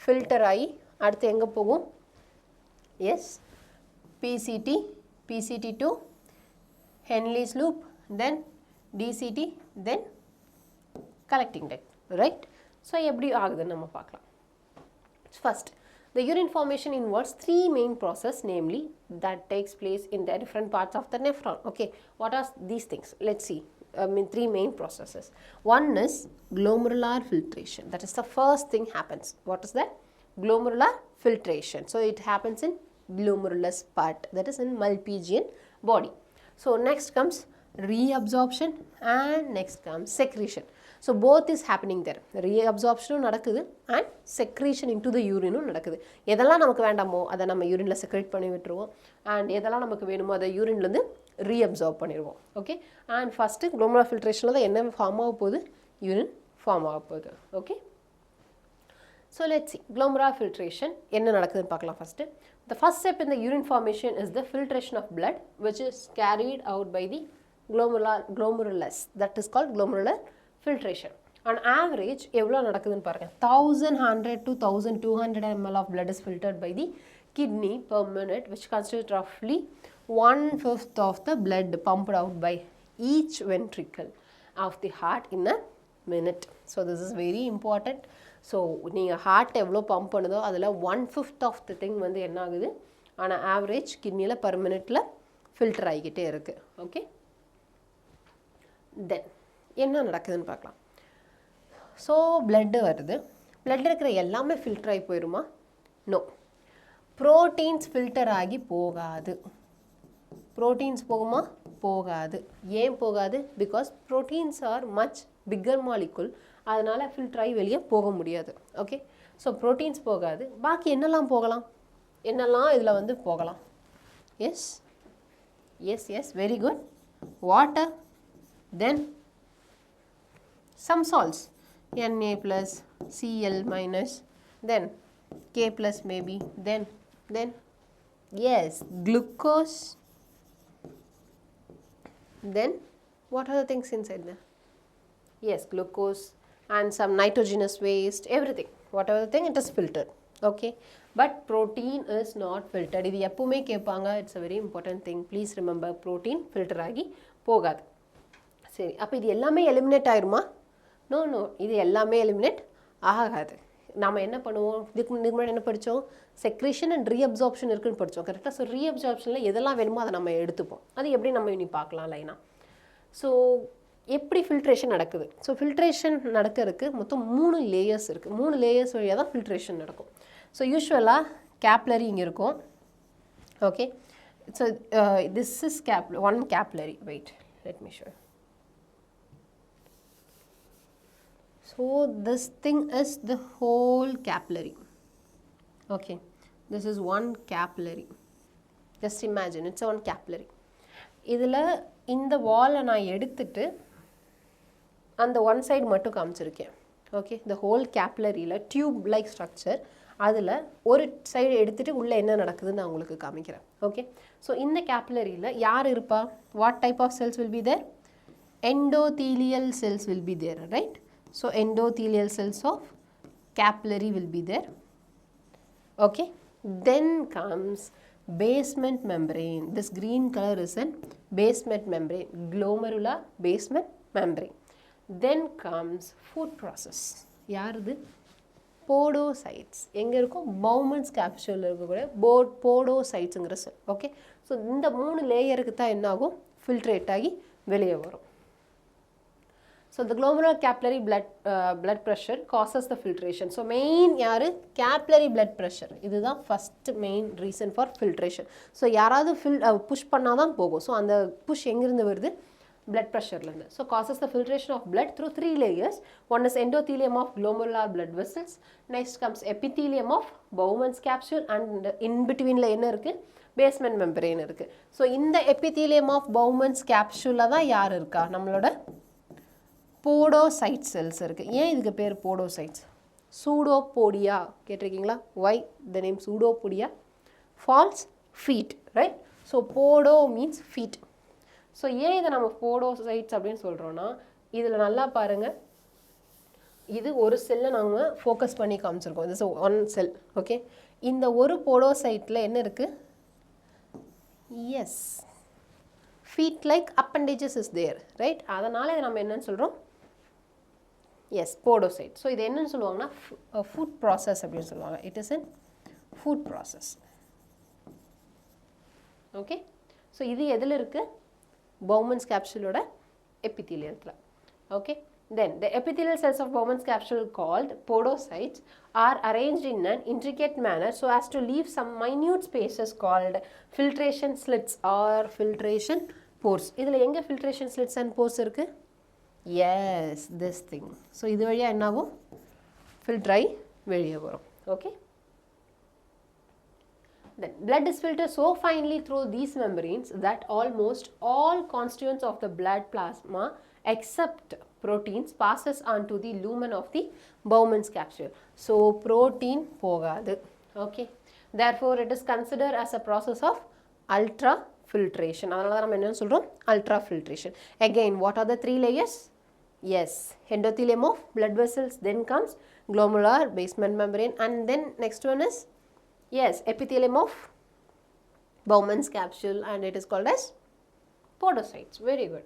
ஃபில்டர் ஆகி அடுத்து எங்கே போகும்? Yes, PCT to Henle's loop, then DCT, then collecting duct, right? So எப்படி ஆகுதுன்னு நம்ம பார்க்கலாம். First, the urine formation involves three main processes, namely that takes place in the different parts of the nephron. Okay, what are these things? Let's see. Three main processes. One is glomerular filtration. That is the first thing happens. What is that? Glomerular filtration. So it happens in glomerulus part, that is in Malpighian body. So next comes reabsorption and next comes secretion. So both is happening there. Reabsorption நடக்குது and secretion into the urine நடக்குது. எதெல்லாம் நமக்கு வேண்டாமோ அதை நம்ம யூரின்ல செக்ரேட் பண்ணி விட்டுருவோம் and எதெல்லாம் நமக்கு வேணுமோ அதை யூரின்லேருந்து reabsorb பண்ணிடுவோம். ஓகே, and ஃபஸ்ட்டு glomerular filtrationல தான் என்ன ஃபார்ம் ஆக போகுது? யூரின் ஃபார்ம் ஆக போகுது. Okay, so let's see. Glomerular filtration என்ன நடக்குதுன்னு பார்க்கலாம். First, the first step in the urine formation is the filtration of blood, which is carried out by the glomerulus. That is called glomerular filtration. On average எவ்வளோ நடக்குதுன்னு பாருங்கள். 1100 to 1200 ml of blood is filtered by the kidney per minute, which constitutes roughly 1/5 of the blood pumped out by each ventricle of the heart in a minute. So this is very important. So நீங்கள் ஹார்ட் எவ்வளோ பம்ப் பண்ணுதோ அதில் 1/5 ஆஃப் த திங் வந்து என்ன ஆகுது? ஆனால் ஆவரேஜ் கிட்னியில் பர் மினிட்டில் ஃபில்டர் ஆகிக்கிட்டே இருக்குது. ஓகே, தென் என்ன நடக்குதுன்னு பார்க்கலாம். ஸோ பிளட்டு வருது. பிளட்டில் இருக்கிற எல்லாமே ஃபில்டர் ஆகி போயிடுமா? நோ, ப்ரோட்டீன்ஸ் ஃபில்டர் ஆகி போகாது. ப்ரோட்டீன்ஸ் போகுமா? போகாது. ஏன் போகாது? Because proteins are much bigger molecule, அதனால் ஃபில்டர் ஆகி வெளியே போக முடியாது. ஓகே, ஸோ ப்ரோட்டீன்ஸ் போகாது. பாக்கி என்னெல்லாம் போகலாம்? என்னெல்லாம் இதில் வந்து போகலாம்? Yes yes yes, very good. Water, then some salts, Na plus, Cl minus, then K plus maybe, then yes, glucose, then what are the things inside there? Yes, glucose and some nitrogenous waste, everything, whatever the thing, it is filtered. Okay, but protein is not filtered. இது எப்பவுமே கேட்பாங்க. It's a very important thing. Please remember, protein filter ஆகி போகாது. சரி, அப்போ இது எல்லாமே எலிமினேட் ஆயிருமா? நோ நோ, இது எல்லாமே எலிமினேட் ஆகாது. நம்ம என்ன பண்ணுவோம்? இதுக்கு முன்னாடி என்ன படித்தோம்? செக்ரேஷன் அண்ட் ரீஅப்சார்ப்ஷன் இருக்குன்னு படித்தோம். கரெக்டாக? ஸோ ரீஅப்சார்ப்ஷனில் எதெல்லாம் வேணுமோ அதை நம்ம எடுத்துப்போம். அது எப்படி நம்ம இனி பார்க்கலாம் லைனாக. ஸோ எப்படி ஃபில்ட்ரேஷன் நடக்குது? ஸோ ஃபில்ட்ரேஷன் நடக்கிறதுக்கு மொத்தம் 3 லேயர்ஸ் இருக்குது. 3 லேயர்ஸ் வழியாக தான் ஃபில்ட்ரேஷன் நடக்கும். ஸோ யூஸ்வலாக கேப்லரி இங்கே இருக்கும். Okay, so this is one capillary. Wait, let me show you. So this thing is the whole capillary. Okay, this is one capillary. Just imagine it's one capillary. இதில் இந்த வாலை நான் எடுத்துட்டு அந்த ஒன் சைடு மட்டும் காமிச்சிருக்கேன். ஓகே, the whole capillary-ல டியூப் லைக் ஸ்ட்ரக்சர், அதில் ஒரு சைடு எடுத்துட்டு உள்ளே என்ன நடக்குதுன்னு நான் உங்களுக்கு காமிக்கிறேன். ஓகே, ஸோ இந்த கேப்லரியில் யார் இருப்பா? What type of cells will be there? Endothelial cells will be there, right? So endothelial cells of capillary will be there. Okay, then comes basement membrane. This green color is an basement membrane, glomerular basement membrane. Then comes food process. யாருது? podocytes. எங்க இருக்கும்? Bowman's capsule இருக்கக்கூடிய podocytesங்கிற செல். ஓகே, ஸோ இந்த 3 லேயருக்கு தான் என்ன ஆகும்? ஃபில்ட்ரேட் ஆகி வெளியே வரும். So the glomerular capillary blood pressure causes the filtration. So main யாரு? Capillary blood pressure. இதுதான் first main reason for filtration. So யாராவது push பண்ணாதான் போகும். So அந்த push எங்கிருந்து வருது? Blood pressure லேருந்து. So causes the filtration of blood through 3 layers. One is endothelium of glomerular blood vessels. Next comes epithelium of Bowman's capsule, and in between என்ன இருக்கு? Basement membrane இருக்கு. So இந்த epithelium of Bowman's capsule தான் யார் இருக்கா? நம்மளோட podocyte cells இருக்கு. ஏன் இதுக்கு பேர் podocytes? Pseudopodia கேட்டிருக்கீங்களா? Why the name pseudopodia? False feet, right? So podo means feet. So ஏன் இதை நம்ம podocytes அப்படின்னு சொல்கிறோன்னா, இதில் நல்லா பாருங்கள், இது ஒரு செல்லை நாங்கள் ஃபோக்கஸ் பண்ணி காமிச்சிருக்கோம். இது ஒன் செல். ஓகே, இந்த ஒரு podocyteல என்ன இருக்குது? Yes, feet like appendages is there, right? அதனால் இதை நம்ம என்னன்னு சொல்கிறோம்? S, podocyte. ஸோ இது என்னன்னு சொல்லுவாங்கன்னா ஃபுட் ப்ராசஸ் அப்படின்னு சொல்லுவாங்க. It is in food process. Okay, so இது எதில் இருக்குது? Bowman's capsule epithelial. Okay, then the epithelial cells of Bowman's capsule called podocytes are arranged in an intricate manner so as to leave some minute spaces called filtration slits or filtration pores. இதில் எங்கே filtration slits and pores இருக்கு? Yes, this thing. So இது வழியாக என்ன ஆகும்? filter ஆகி வெளியே வரும். Okay, then blood is filtered so finely through these membranes that almost all constituents of the blood plasma except proteins passes onto the lumen of the Bowman's capsule. So protein போகாது. Okay, therefore it is considered as a process of ultrafiltration. அதனால தான் நம்ம என்னன்னு சொல்கிறோம்? Ultrafiltration. Again, what are the 3 layers? Yes, endothelium of blood vessels, then comes glomerular basement membrane, and then next one is, yes, epithelium of Bowman's capsule, and it is called as podocytes. Very good.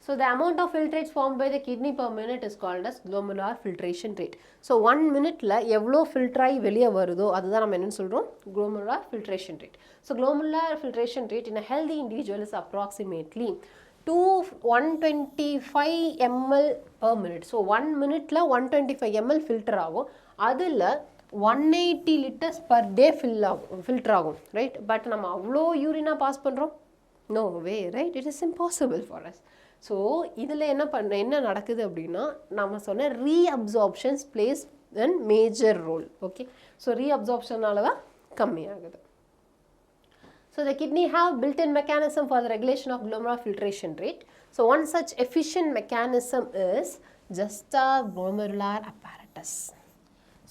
So the amount of filtrates formed by the kidney per minute is called as glomerular filtration rate. So 1 minuteல எவ்வளோ filter ஆகி வெளியே வருதோ அதுதான் நம்ம என்னன்னு சொல்கிறோம்? glomerular filtration rate. So glomerular filtration rate in a healthy individual is approximately 125 ml per minute. So 1 minuteல 125 ml filter ஆகும். அதில் 180 liters per day filter ஆகும், right? But நம்ம அவ்வளோ யூரினா பாஸ் பண்ணுறோம்? No way, right? It is impossible for us. So இதில் என்ன நடக்குது அப்படின்னா, நம்ம சொன்ன reabsorptions plays an major role. Okay, so ரீஅப்சார்ப்ஷனால தான் கம்மியாகுது. So the kidney have built-in mechanism for the regulation of glomerular filtration rate. So one such efficient mechanism is juxtaglomerular apparatus.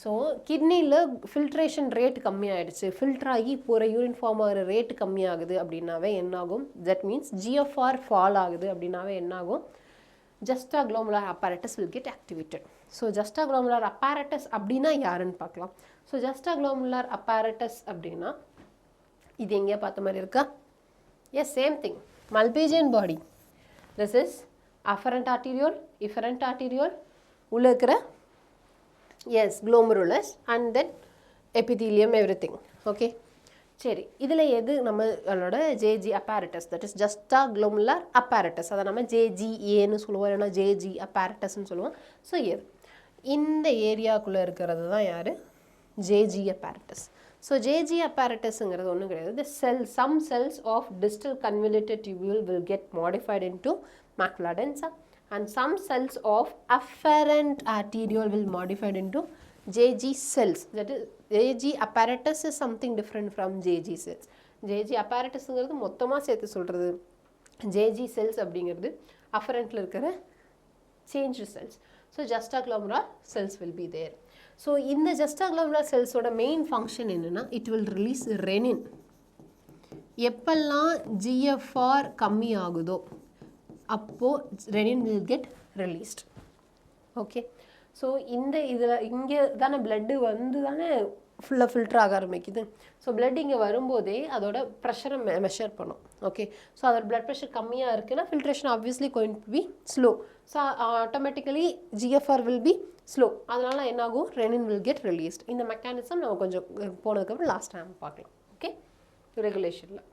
ஸோ கிட்னியில் ஃபில்ட்ரேஷன் ரேட் கம்மியாகிடுச்சு, ஃபில்டர் ஆகி போகிற யூரின் ஃபார்ம் ஆகிற ரேட் கம்மியாகுது அப்படின்னாவே என்னாகும்? தட் மீன்ஸ் ஜிஎஃப்ஆர் ஃபால் ஆகுது அப்படின்னாவே என்னாகும்? Juxtaglomerular apparatus will get activated. So juxtaglomerular apparatus அப்படின்னா யாருன்னு பார்க்கலாம். ஸோ ஜஸ்டாக்ளோமுலர் அப்பேரட்டஸ் அப்படின்னா இது எங்கேயா பார்த்த மாதிரி இருக்கா? Yes, same thing, Malpighian body. திஸ் is afferent arteriole, efferent arteriole, உள்ள இருக்கிற yes glomerulus, and then epithelium, everything. Okay, சரி, இதில் எது நம்மளோட JG apparatus, that is juxtaglomerular apparatus, அதை நம்ம ஜேஜிஏன்னு சொல்லுவோம், இல்லைனா ஜேஜி apparatusன்னு சொல்லுவோம். ஸோ எது இந்த ஏரியாக்குள்ளே இருக்கிறது தான் யார்? JG apparatus. ஸோ ஜேஜி apparatusங்கிறது ஒன்றும் கிடையாது. The some cells of distal convoluted tubule will get modified into macula densa and some cells of afferent arteriole will modified into JG cells. That is, JG apparatus is something different from JG cells. JG apparatusங்கிறது மொத்தமாக சேர்த்து சொல்கிறது. JG cells அப்படிங்கிறது afferentல இருக்கிற changed cells. So juxtaglomerular cells will be there. So இந்த juxtaglomerular cells ஓட main function என்னன்னா, it will release renin. எப்பெல்லாம் GFR கம்மி ஆகுதோ அப்போ renin will get released. Okay. So இந்த இதில் இங்கே தானே blood வந்து தானே ஃபுல்லாக ஃபில்டர் ஆக ஆரம்பிக்குது. ஸோ பிளட் இங்கே வரும்போதே அதோட ப்ரெஷரை மெஷர் பண்ணும். ஓகே, ஸோ அதோட பிளட் ப்ரெஷர் கம்மியாக இருக்குன்னா filtration obviously going to be slow. So automatically GFR will be slow. அதனால என்னாகும், ரெனின் வில் கெட் ரிலீஸ்ட். இந்த மெக்கானிசம் நம்ம கொஞ்சம் போனதுக்கப்புறம் லாஸ்ட் டைம் பார்க்கலாம். Okay, ரெகுலேஷனில்.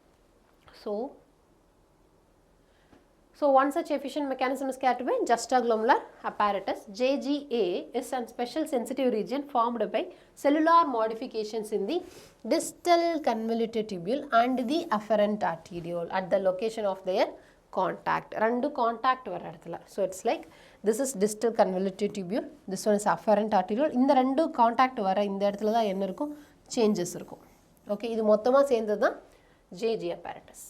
So one such efficient mechanism is carried by juxtaglomerular apparatus. JGA is a special sensitive region formed by cellular modifications in the distal convoluted tubule and the afferent arteriole at the location of their contact. Rendu contact vara edathila. So it's like this is distal convoluted tubule, this one is afferent arteriole. இந்த ரெண்டு contact வர இந்த இடத்துல தான் என்ன இருக்கும், changes இருக்கும். ஓகே, இது மொத்தமாக சேர்ந்தது தான் JG apparatus.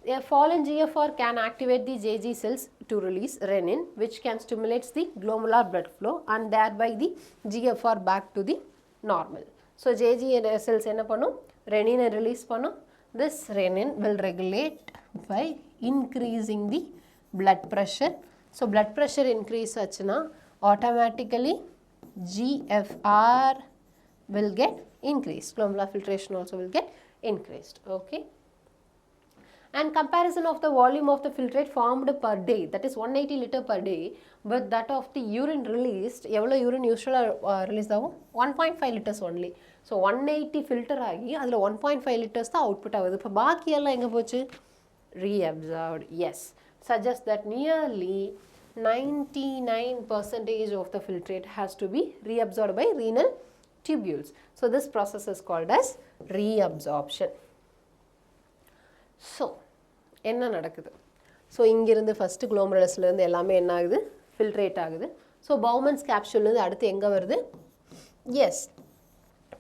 A fallen GFR can activate the JG cells to release renin, which can stimulate the glomerular blood flow and thereby the GFR back to the normal. So JG cells enna pannum, renin release pannum. This renin will regulate by increasing the blood pressure. So blood pressure increase achna automatically GFR will get increased. Glomerular filtration also will get increased. Okay. And comparison of the volume of the filtrate formed per day, that is 180 liter per day, with that of the urine released, எவ்வளோ urine usually release ஆகும், 1.5 liters only. So 180 filter ஆகி அதில் 1.5 liters தான் output ஆகுது. இப்போ பாக்கி எல்லாம் எங்கே போச்சு, reabsorbed. Yes, suggests that nearly 99% of the filtrate has to be reabsorbed by renal tubules. So this process is called as reabsorption. So என்ன நடக்குது, ஸோ இங்கிருந்து ஃபஸ்ட்டு குளோமரலஸ்லேருந்து எல்லாமே என்ன ஆகுது, ஃபில்ட்ரேட் ஆகுது. ஸோ பவுமன்ஸ் கேப்சூல்லேருந்து அடுத்து எங்கே வருது, எஸ்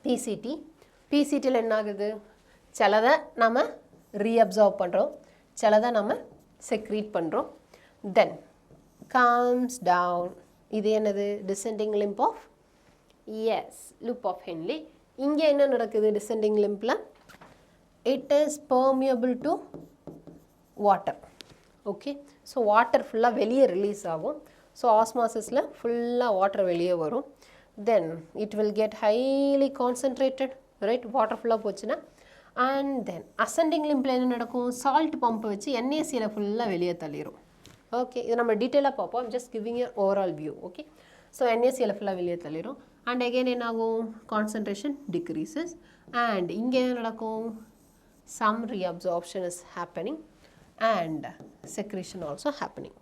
பிசிடி. பிசிடியில் என்ன ஆகுது, சிலதை நம்ம ரீஅப்சார்ப் பண்ணுறோம், சிலதை நம்ம செக்ரீட் பண்ணுறோம். தென் கம்ஸ் டவுன், இது என்னது, descending limb of, yes loop of Henle. இங்கே என்ன நடக்குது, டிசெண்டிங் லிம்பில் it is permeable to water. Okay, so water full வெளியே ரிலீஸ் ஆகும். ஸோ ஆஸ்மாசிஸில் ஃபுல்லாக வாட்டர் வெளியே வரும். Then it will get highly concentrated, right, water ஃபுல்லாக போச்சுன்னா. அண்ட் தென் அசெண்டிங் லிம்பில் என்ன நடக்கும், சால்ட் பம்பை வச்சு NaCl ஃபுல்லாக வெளியே தள்ளிடும். ஓகே, இது நம்ம டீட்டெயிலாக பார்ப்போம். Just giving you overall view. Okay, so NaCl ஃபுல்லாக வெளியே தள்ளிடும். அண்ட் அகெயின் என்ன ஆகும், கான்சன்ட்ரேஷன் டிக்ரீசஸ். அண்ட் இங்கே என்ன நடக்கும், some reabsorption is happening and secretion also happening.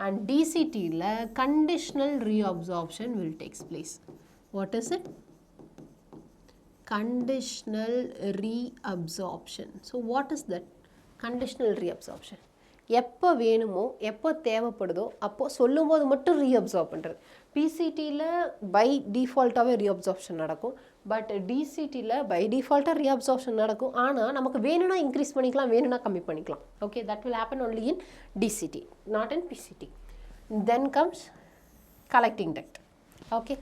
And DCT la conditional reabsorption will takes place. What is it? Conditional reabsorption. So what is that conditional reabsorption? எப்போ வேணுமோ எப்போ தேவைப்படுதோ அப்போ சொல்லும்போது மட்டும் ரீஅப்சார்ப் பண்ணுறது. பிசிடியில் பை டிஃபால்ட்டாகவே ரீஅப்சார்ப்ஷன் நடக்கும். பட் டிசிடியில் பை டிஃபால்ட்டாக ரீஅப்சார்ப்ஷன் நடக்கும். ஆனால் நமக்கு வேணும்னா இன்க்ரீஸ் பண்ணிக்கலாம், வேணும்னா கம்மி பண்ணிக்கலாம். Okay, that will happen only in DCT, not in PCT. Then comes collecting duct. Okay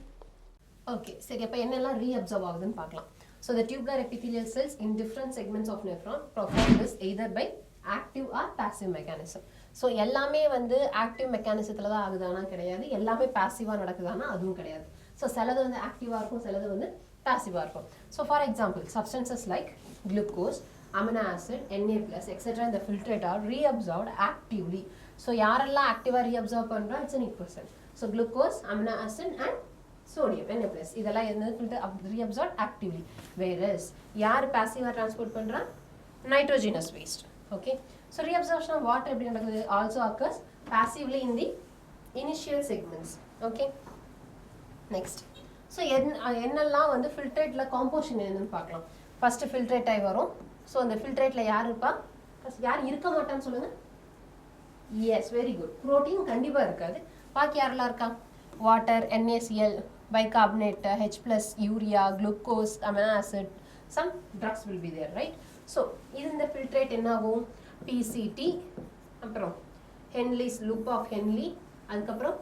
okay சரி, அப்போ என்னெல்லாம் ரீஅப்சார்ப் ஆகுதுன்னு பார்க்கலாம். So the tubular epithelial cells in different segments of nephron perform this either by active or passive mechanism. So எல்லாமே வந்து ஆக்டிவ் மெக்கானிசத்தில் தான் ஆகுதானா கிடையாது, எல்லாமே பாசிவாக நடக்குதானா அதுவும் கிடையாது. ஸோ சிலது வந்து ஆக்டிவாக இருக்கும், சிலது வந்து பாசிவாக இருக்கும். So for example substances like glucose, amino acid, Na+, etcetera இந்த ஃபில்ட்ரேட் ஆர் ரீஅப்சார்ப்ட் ஆக்டிவ்லி. ஸோ யாரெல்லாம் ஆக்டிவாக ரீஅப்சார்ப் பண்ணுறா, it's an equation. So glucose, amino acid and sodium Na+, இதெல்லாம் என்ன ரீஅப்சார்ப் ஆக்டிவ்லி. வேறஸ் யார் பாசிவாக டிரான்ஸ்போர்ட் பண்ணுறா, nitrogenous waste. Okay, so reabsorption of water also occurs passively in the initial segments. Okay, next so என்னெல்லாம் வந்து ஃபில்ட்ரேட்டில் காம்போசிஷன் என்னன்னு பார்க்கலாம். ஃபஸ்ட்டு ஃபில்ட்ரேட் ஆகி வரும். ஸோ அந்த ஃபில்ட்ரேட்டில் யார் இருப்பா? ஃபஸ்ட் யார் இருக்க மாட்டான்னு சொல்லுங்கள். S, very good. ப்ரோட்டீன் கண்டிப்பாக இருக்காது. பாக்கி யாரெல்லாம் இருக்கா? Water, NaCl, bicarbonate, H+, urea, glucose, amino acid, some drugs will be there, right? So இந்த ஃபில்ட்ரேட் என்ன ஆகும்? PCT, அப்புறம் Henle's loop of Henle, அதுக்கப்புறம்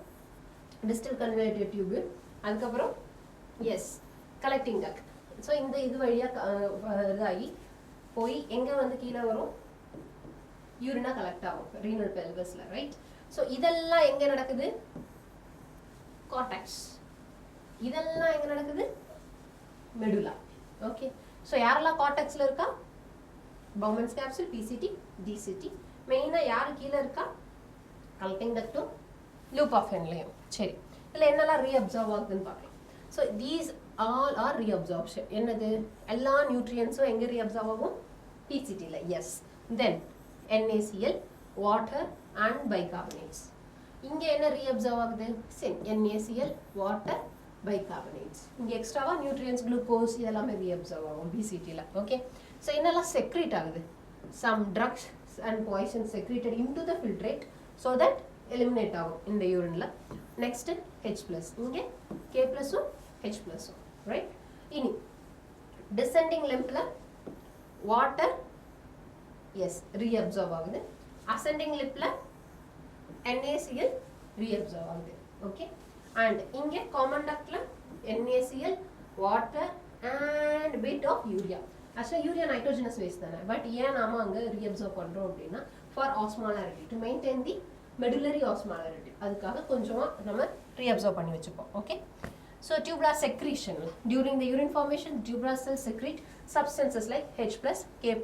distal convoluted tubule, அதுக்கப்புறம் எஸ் கலெக்டிங் டக். ஸோ இந்த இது வழியாக இதாகி போய் எங்கே வந்து கீழே வரும்? யூரினா கலெக்ட் ஆகும் ரீனல் பெல்வஸில், ரைட்? ஸோ இதெல்லாம் எங்கே நடக்குது? கார்டெக்ஸ். இதெல்லாம் எங்கே நடக்குது? மெடுலா. ஓகே, ஸோ யாரெல்லாம் கார்டெக்ஸில் இருக்கா? Bowman's capsule, PCT, DCT. மெயினாக யார் கீழே இருக்கா? கலெக்டிங் டக்டும் லூப் ஆஃப் ஹென்லையும். சரி, இதில் என்னெல்லாம் ரீஅப்சார்வ் ஆகுதுன்னு பார்க்கலாம். So these all are reabsorption. என்னது? எல்லா நியூட்ரியன்ஸும் எங்கே ரீஅப்சார்வ் ஆகும்? PCTயில். Yes. Then NaCl, water and bicarbonates. இங்கே என்ன ரீஅப்சார்வ் ஆகுது? Same NaCl, water, bicarbonates. இங்கே எக்ஸ்ட்ராவாக நியூட்ரியன்ஸ், குளுக்கோஸ் இதெல்லாமே ரீஅப்சார்வ் ஆகும் PCTயில். ஓகே, ஸோ என்னெல்லாம் செக்ரேட் ஆகுது? Some drugs and poison secreted into the filtrate so that eliminate ஆகும் இந்த யூரினில். நெக்ஸ்ட்டு H+, இங்கே K+ம் H+ம், ரைட்? இனி டிசெண்டிங் லிம்பில் வாட்டர் எஸ் ரீஅப்சார்வ் ஆகுது. அசெண்டிங் லிப்பில் NaCl ரீஅப்சார்வ் ஆகுது. ஓகே, அண்ட் இங்கே காமன் டக்டில் NaCl, water and bit of urea. ஆக்சுவலாக யூரியா நைட்ரோஜனஸ் வேஸ்ட் தானே, பட் ஏன் நாம அங்கே ரீஅப்சார்வ் பண்ணுறோம் அப்படின்னா for osmolarity, to maintain the medullary osmolarity. அதுக்காக கொஞ்சமாக நம்ம ரீஅப்சார்வ் பண்ணி வச்சுப்போம். Okay, so tubular secretion. During the urine formation, tubular cells secrete substances like H+, K+,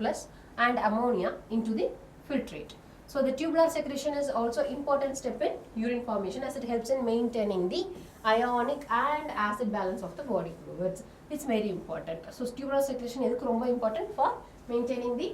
and ammonia into the filtrate. So the tubular secretion is also important step in urine formation as it helps in maintaining the ionic and acid balance of the body fluids. It's very important. So tubular secretion is ரொம்ப important for maintaining the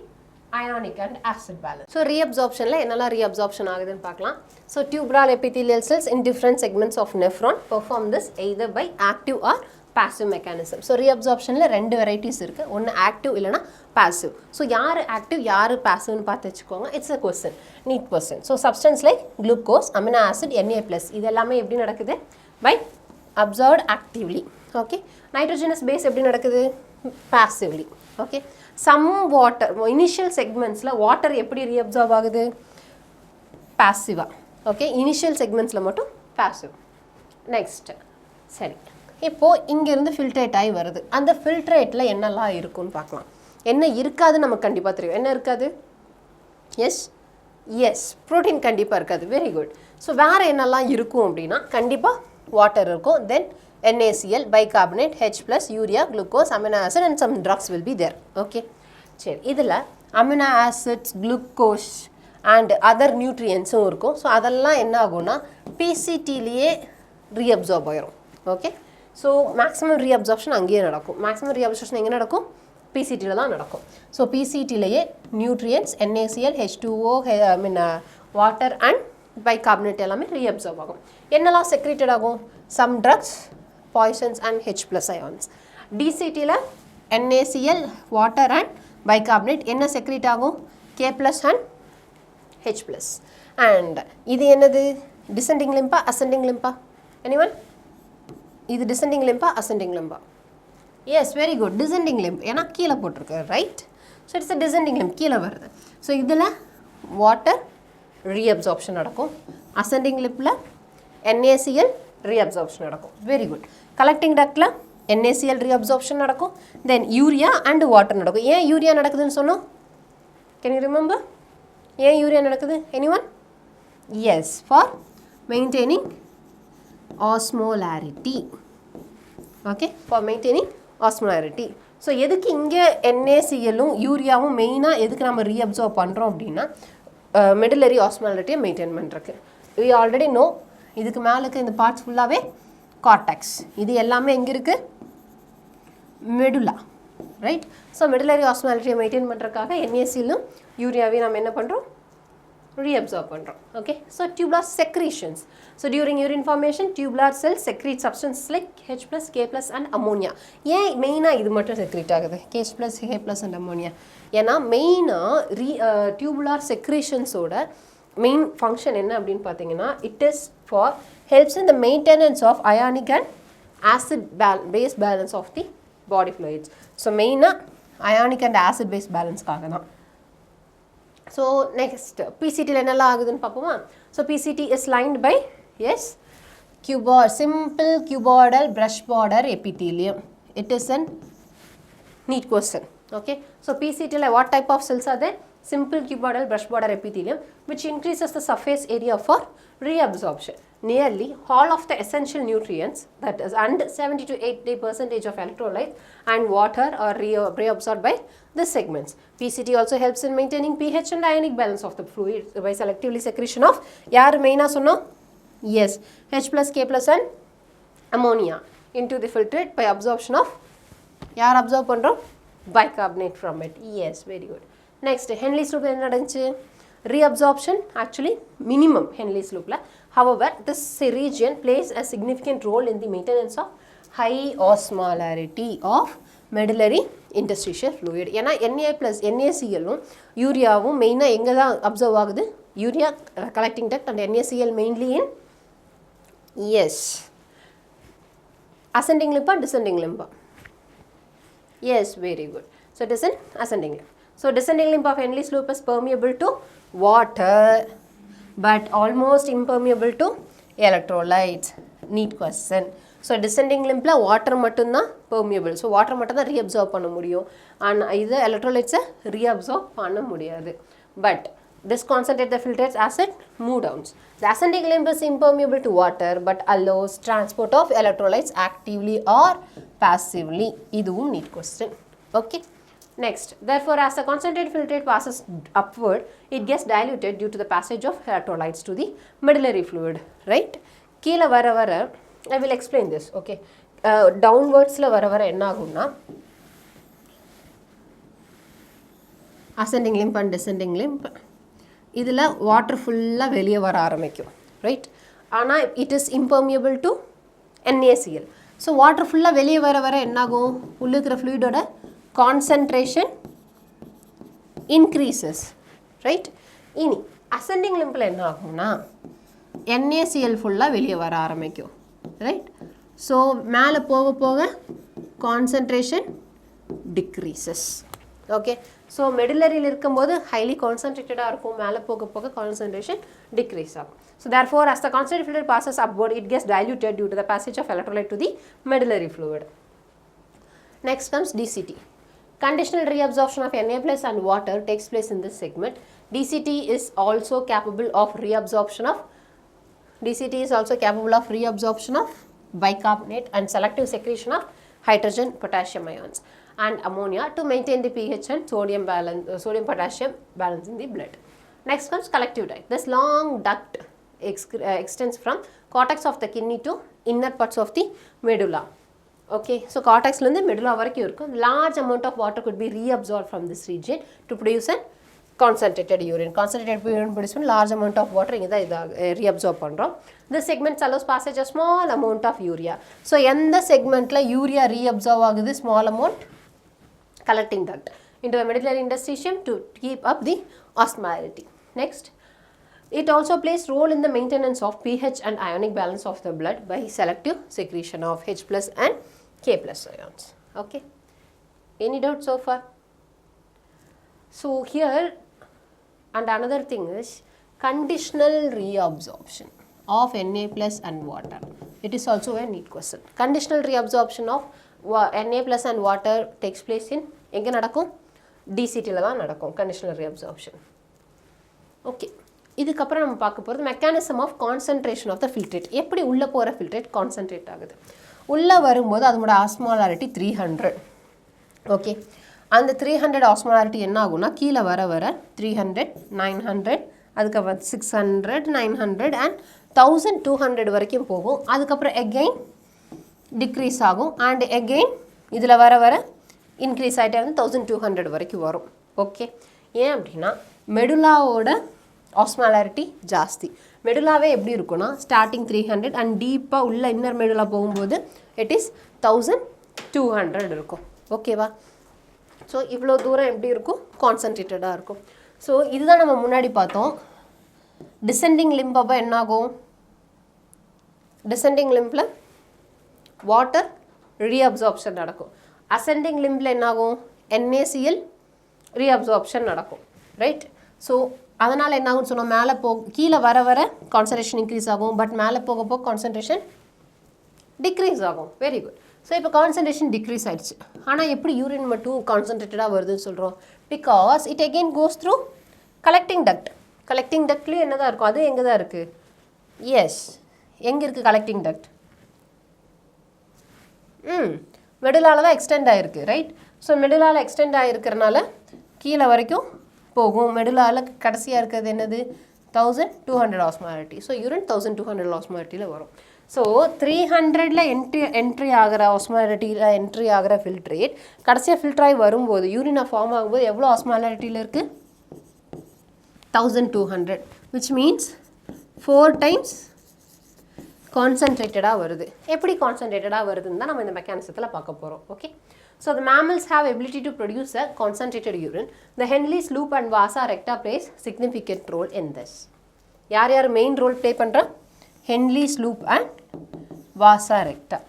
ionic and acid balance. So reabsorptionல என்னெல்லாம் reabsorption ஆகுதுன்னு பார்க்கலாம். So tubular epithelial cells in different segments of nephron perform this either by active or passive mechanism. So reabsorptionல ரெண்டு varieties இருக்கு. ஒன்று active இல்லைனா passive. So யார் active யார் passivன்னு பார்த்து வச்சுக்கோங்க. It's a question, NEET question. So substance like glucose, amino acid, Na+, இதெல்லாமே எப்படி நடக்குது? By absorbed actively. Okay. Nitrogenous base எப்படி நடக்குது? Passively. Okay. Some water, initial segmentsல water எப்படி reabsorb ஆகுது? Passive. Okay. Initial segmentsல மட்டும் passive. Next. சரி, இப்போ இங்கிருந்து ஃபில்ட்ரேட் ஆகி வருது. அந்த ஃபில்ட்ரேட்டில் என்னெல்லாம் இருக்குன்னு பார்க்கலாம். என்ன இருக்காது நமக்கு கண்டிப்பாக தெரியும். என்ன இருக்காது? எஸ் எஸ் ப்ரோட்டீன் கண்டிப்பாக இருக்காது. Very good. ஸோ வேறு என்னெல்லாம் இருக்கும் அப்படின்னா கண்டிப்பாக வாட்டர் இருக்கும். Then NaCl, bicarbonate, H+, urea, glucose, amino acid and some drugs will be there. Okay, சரி, இதில் amino acids, glucose and other நியூட்ரியன்ஸும் இருக்கும். ஸோ அதெல்லாம் என்ன ஆகும்னா PCTலேயே ரீஅப்சார்ப் ஆயிரும். ஓகே, ஸோ மேக்ஸிமம் ரீஅப்சார்ப்ஷன் அங்கேயே நடக்கும். மேக்ஸிமம் ரீஅப்சார்ப்ஷன் எங்கே நடக்கும்? PCTயில் தான் நடக்கும். ஸோ PCTலேயே nutrients, NaCl, H2O, water and bicarbonate எல்லாமே ரீஅப்சார்ப் ஆகும். என்னெல்லாம் செக்ரேட்டட் ஆகும்? Some drugs, poisons and H+ ions. DCTயில் NaCl, வாட்டர் அண்ட் பைகார்பனேட் என்ன செக்ரேட் ஆகும்? K+ and H+. அண்ட் இது என்னது? டிசெண்டிங் லிம்பா, அசெண்டிங் லிம்பா? எனிவன்? இது டிசெண்டிங் லிம்பா, அசெண்டிங் லிம்பா? Yes, very good. Descending limb, ஏன்னா கீழே போட்டிருக்கு, right? So it's a descending limb, கீழே வருது. ஸோ இதில் வாட்டர் ரீஅப்சார்ப்ஷன் நடக்கும். அசெண்டிங் லிப்பில் NaCl ரீஅப்சார்ப்ஷன் நடக்கும். Very good. கலெக்டிங் டக்டில் NaCl ரீஅப்சார்ப்ஷன் நடக்கும். தென் யூரியா அண்ட் வாட்டர் நடக்கும். ஏன் யூரியா நடக்குதுன்னு சொன்னோம்? Can you remember? ஏன் யூரியா நடக்குது? Anyone? Yes, for maintaining osmolarity. Okay, for maintaining osmolarity. So எதுக்கு இங்கே NaClலும் யூரியாவும் மெயினாக எதுக்கு நம்ம ரீஅப்சார்ப் பண்ணுறோம் அப்படின்னா மெடுலரி ஆஸ்மாலிட்டியை மெயின்டைன் பண்ணுறக்கு. We already know. இதுக்கு மேலே இருக்க இந்த பார்ட்ஸ் ஃபுல்லாகவே கார்டெக்ஸ். இது எல்லாமே எங்கே இருக்குது? Medulla, right? ஸோ மெடுலரி ஆஸ்மாலிட்டியை மெயின்டைன் பண்ணுறதுக்காக NaClலும் யூரியாவையும் நம்ம என்ன பண்ணுறோம்? reabsorb பண்றோம். Okay, so tubular secretions. So during urine formation, tubular cells secrete substances like H plus, K plus and ammonia. ஏன் மெயினா இது மட்டும் secrete ஆகுது H plus, K plus and ammonia? ஏன்னா மெயினா tubular secretions ஓட main function என்ன அப்படின்னு பார்த்தீங்கன்னா it is for helps in the maintenance of ionic and acid base balance of the body fluids. So மெயினா ionic and acid base balance காக தான். So next PCT ல என்னெல்லாம் ஆகுதுன்னு பார்ப்போமா? So PCT is lined by yes simple cuboidal brush border epithelium. It is an NEET question. Okay, so PCT ல what type of cells are there? Simple cuboidal brush border epithelium which increases the surface area for reabsorption. Nearly all of the essential nutrients, that is, and 70 to 80% of electrolytes and water are reabsorbed by the segments. PCT also helps in maintaining pH and ionic balance of the fluid by selectively secretion of yaar main sonno? Yes, H plus, K plus and ammonia into the filtrate by absorption of yaar absorb pandrom? Bicarbonate from it. Yes, very good. Next, Henle's loop enna nadunchu? Reabsorption actually minimum Henle's loop la. However, this region plays a significant role in the maintenance of high osmolarity of medullary interstitial fluid. ஏன்னா Na plus NaCl யூரியாவும் மெயினாக எங்கே தான் அப்சர்வ் ஆகுது? Urea collecting duct and NaCl mainly in yes ascending limb or descending limb? Yes, very good. So it is an ascending limb. So descending limb of Henle's loop is permeable to water but almost impermeable to electrolytes. NEET question. So descending limb la water மட்டும் தான் permeable. So water மட்டும் தான் reabsorb பண்ண முடியும். And இது electrolytes reabsorb பண்ண முடியாது. But this concentrate the filtrates as it move down. The ascending limb is impermeable to water but allows transport of electrolytes actively or passively. இதுவும் NEET question. Okay. Next, therefore, as the concentrated filtrate passes upward, it gets diluted due to the passage of electrolytes to the medullary fluid, right? கீழே வர வர, I will explain this, okay? Downwardsல வர வர என்ன ஆகும்னா ascending limb and descending limb இதில் water ஃபுல்லாக வெளியே வர ஆரம்பிக்கும், right? ஆனால் it is impermeable to NaCl. So water ஃபுல்லாக வெளியே வர வர என்ன ஆகும்? உள்ள இருக்கிற fluidோட concentration increases, right? இனி ascending limbல என்ன ஆகும்னா NaCl ஃபுல்லாக வெளியே வர ஆரம்பிக்கும், right? So மேலே போக போக concentration decreases, okay? So medullary இருக்கும்போது highly concentrated இருக்கும், மேலே போக போக concentration decrease ஆகும். So therefore, as the concentrated filtrate passes upward, it gets diluted due to the passage of electrolyte to the medullary fluid. Next comes DCT. Conditional reabsorption of Na plus and water takes place in this segment. DCT is also capable of reabsorption of bicarbonate and selective secretion of hydrogen potassium ions and ammonia to maintain the pH and sodium potassium balance in the blood. Next comes collective duct. This long duct extends from cortex of the kidney to inner parts of the medulla. Okay, so cortex lende medulla varaikku irukum. Large amount of water could be reabsorbed from this region to produce a concentrated urine. Concentrated urine produce a large amount of water inga reabsorb pandrom. This segment allows passage a small amount of urea. So endha segment la urea reabsorb agudhu small amount collecting duct into the medullary interstitium to keep up the osmolarity. Next, it also plays role in the maintenance of pH and ionic balance of the blood by selective secretion of H plus and K plus ions. Okay, any doubt so far? So here, and another thing is conditional reabsorption of Na plus and water. It is also a NEET question. Conditional reabsorption of Na plus and water takes place in எங்கே நடக்கும்? DCT ல தான் நடக்கும் conditional reabsorption. Okay, இதுக்கப்புறம் நம்ம பார்க்க போகிறது mechanism of concentration of the filtrate. எப்படி உள்ளே போகிற ஃபில்ட்ரேட் கான்சன்ட்ரேட் ஆகுது? உள்ளே வரும்போது அதோட ஆஸ்மோலாரிட்டி 300. ஓகே, அந்த 300 ஆஸ்மோலாரிட்டி என்ன ஆகும்னா கீழே வர வர 300, 900, அதுக்கப்புறம் 600, 900 and 1200 வரைக்கும் போகும். அதுக்கப்புறம் எகெயின் டிக்ரீஸ் ஆகும் அண்ட் எகெயின் இதில் வர வர இன்க்ரீஸ் ஆகிட்டே வந்து 1200 வரைக்கும் வரும். ஓகே, ஏன் அப்படின்னா மெடுலாவோட ஆஸ்மாலாரிட்டி ஜாஸ்தி. மெடுலாவே எப்படி இருக்குன்னா ஸ்டார்டிங் 300 அண்ட் டீப்பாக உள்ள இன்னர் மெடுலா போகும்போது இட் இஸ் 1200 இருக்கும். ஓகேவா? ஸோ இவ்வளோ தூரம் எப்படி இருக்கும்? கான்சன்ட்ரேட்டடாக இருக்கும். ஸோ இதுதான் நம்ம முன்னாடி பார்த்தோம். டிசெண்டிங் லிம்ப் அப்போ என்னாகும்? டிசெண்டிங் லிம்பில் வாட்டர் ரீஅப்சார்ப்ஷன் நடக்கும். அசெண்டிங் லிம்பில் என்னாகும்? NaCl ரீஅப்சார்ப்ஷன் நடக்கும். ரைட்? ஸோ அதனால் என்ன ஆகும்னு சொன்னால் மேலே கீழே வர வர கான்சன்ட்ரேஷன் இன்க்ரீஸ் ஆகும். பட் மேலே போக போக கான்சன்ட்ரேஷன் டிக்ரீஸ் ஆகும். Very good. ஸோ இப்போ கான்சன்ட்ரேஷன் டிக்ரீஸ் ஆகிடுச்சு. ஆனால் எப்படி யூரின் மட்டும் கான்சன்ட்ரேட்டடாக வருதுன்னு சொல்கிறோம்? Because it again goes through collecting duct. Collecting டக்ட்லேயும் என்ன தான் இருக்கும்? அது எங்கே தான் இருக்குது? எஸ், எங்கே இருக்குது கலெக்டிங் டக்ட்? மெடுலால தான் எக்ஸ்டெண்ட் ஆகிருக்கு. ரைட்? ஸோ மெடுலால் எக்ஸ்டெண்ட் ஆகிருக்கிறனால கீழே வரைக்கும் போகும். மெடுலால் கடைசியாக இருக்கிறது என்னது? 1200 ஆஸ்மாலிட்டி. ஸோ யூரின் 1200 ஆஸ்மாலிட்டியில் வரும். ஸோ 300ல் என்ட்ரி ஆகிற ஆஸ்மாலிட்டியில் என்ட்ரி ஆகிற ஃபில்ட்ரேட் கடைசியாக ஃபில்டர் ஆகி வரும்போது யூரினை ஃபார்ம் ஆகும்போது எவ்வளோ ஆஸ்மாலிட்டியில் இருக்குது? 1200, which means 4 times கான்சன்ட்ரேட்டடாக வருது. எப்படி கான்சன்ட்ரேட்டடாக வருதுன்னு தான் நம்ம இந்த மெக்கானிசத்தில் பார்க்க போகிறோம். Okay. So the mammals have ability to produce a concentrated urine. The Henle's loop and vasa recta plays significant role in this. யார் யார் மெயின் ரோல் ப்ளே பண்ணுறா? Henle's loop and vasa recta.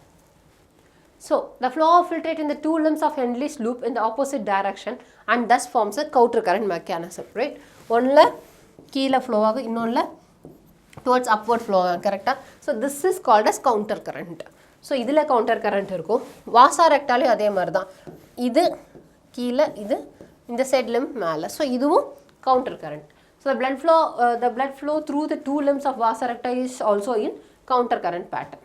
So the flow of filtrate in the two limbs of Henle's loop in the opposite direction and thus forms a counter current mechanism. Right? ஒன்றில் கீழே ஃப்ளோ ஆகும், இன்னொன்றில் towards upward flow ஆகும். கரெக்டாக? So this is called as counter current. So இதில் கவுண்டர் கரண்ட் இருக்கும். வாசா ரெக்டாலையும் அதே மாதிரி தான். இது கீழே, இது இந்த சைட் லிம்ப் மேலே. ஸோ இதுவும் counter current. So the blood flow through the two limbs of vasa recta is also in counter current pattern.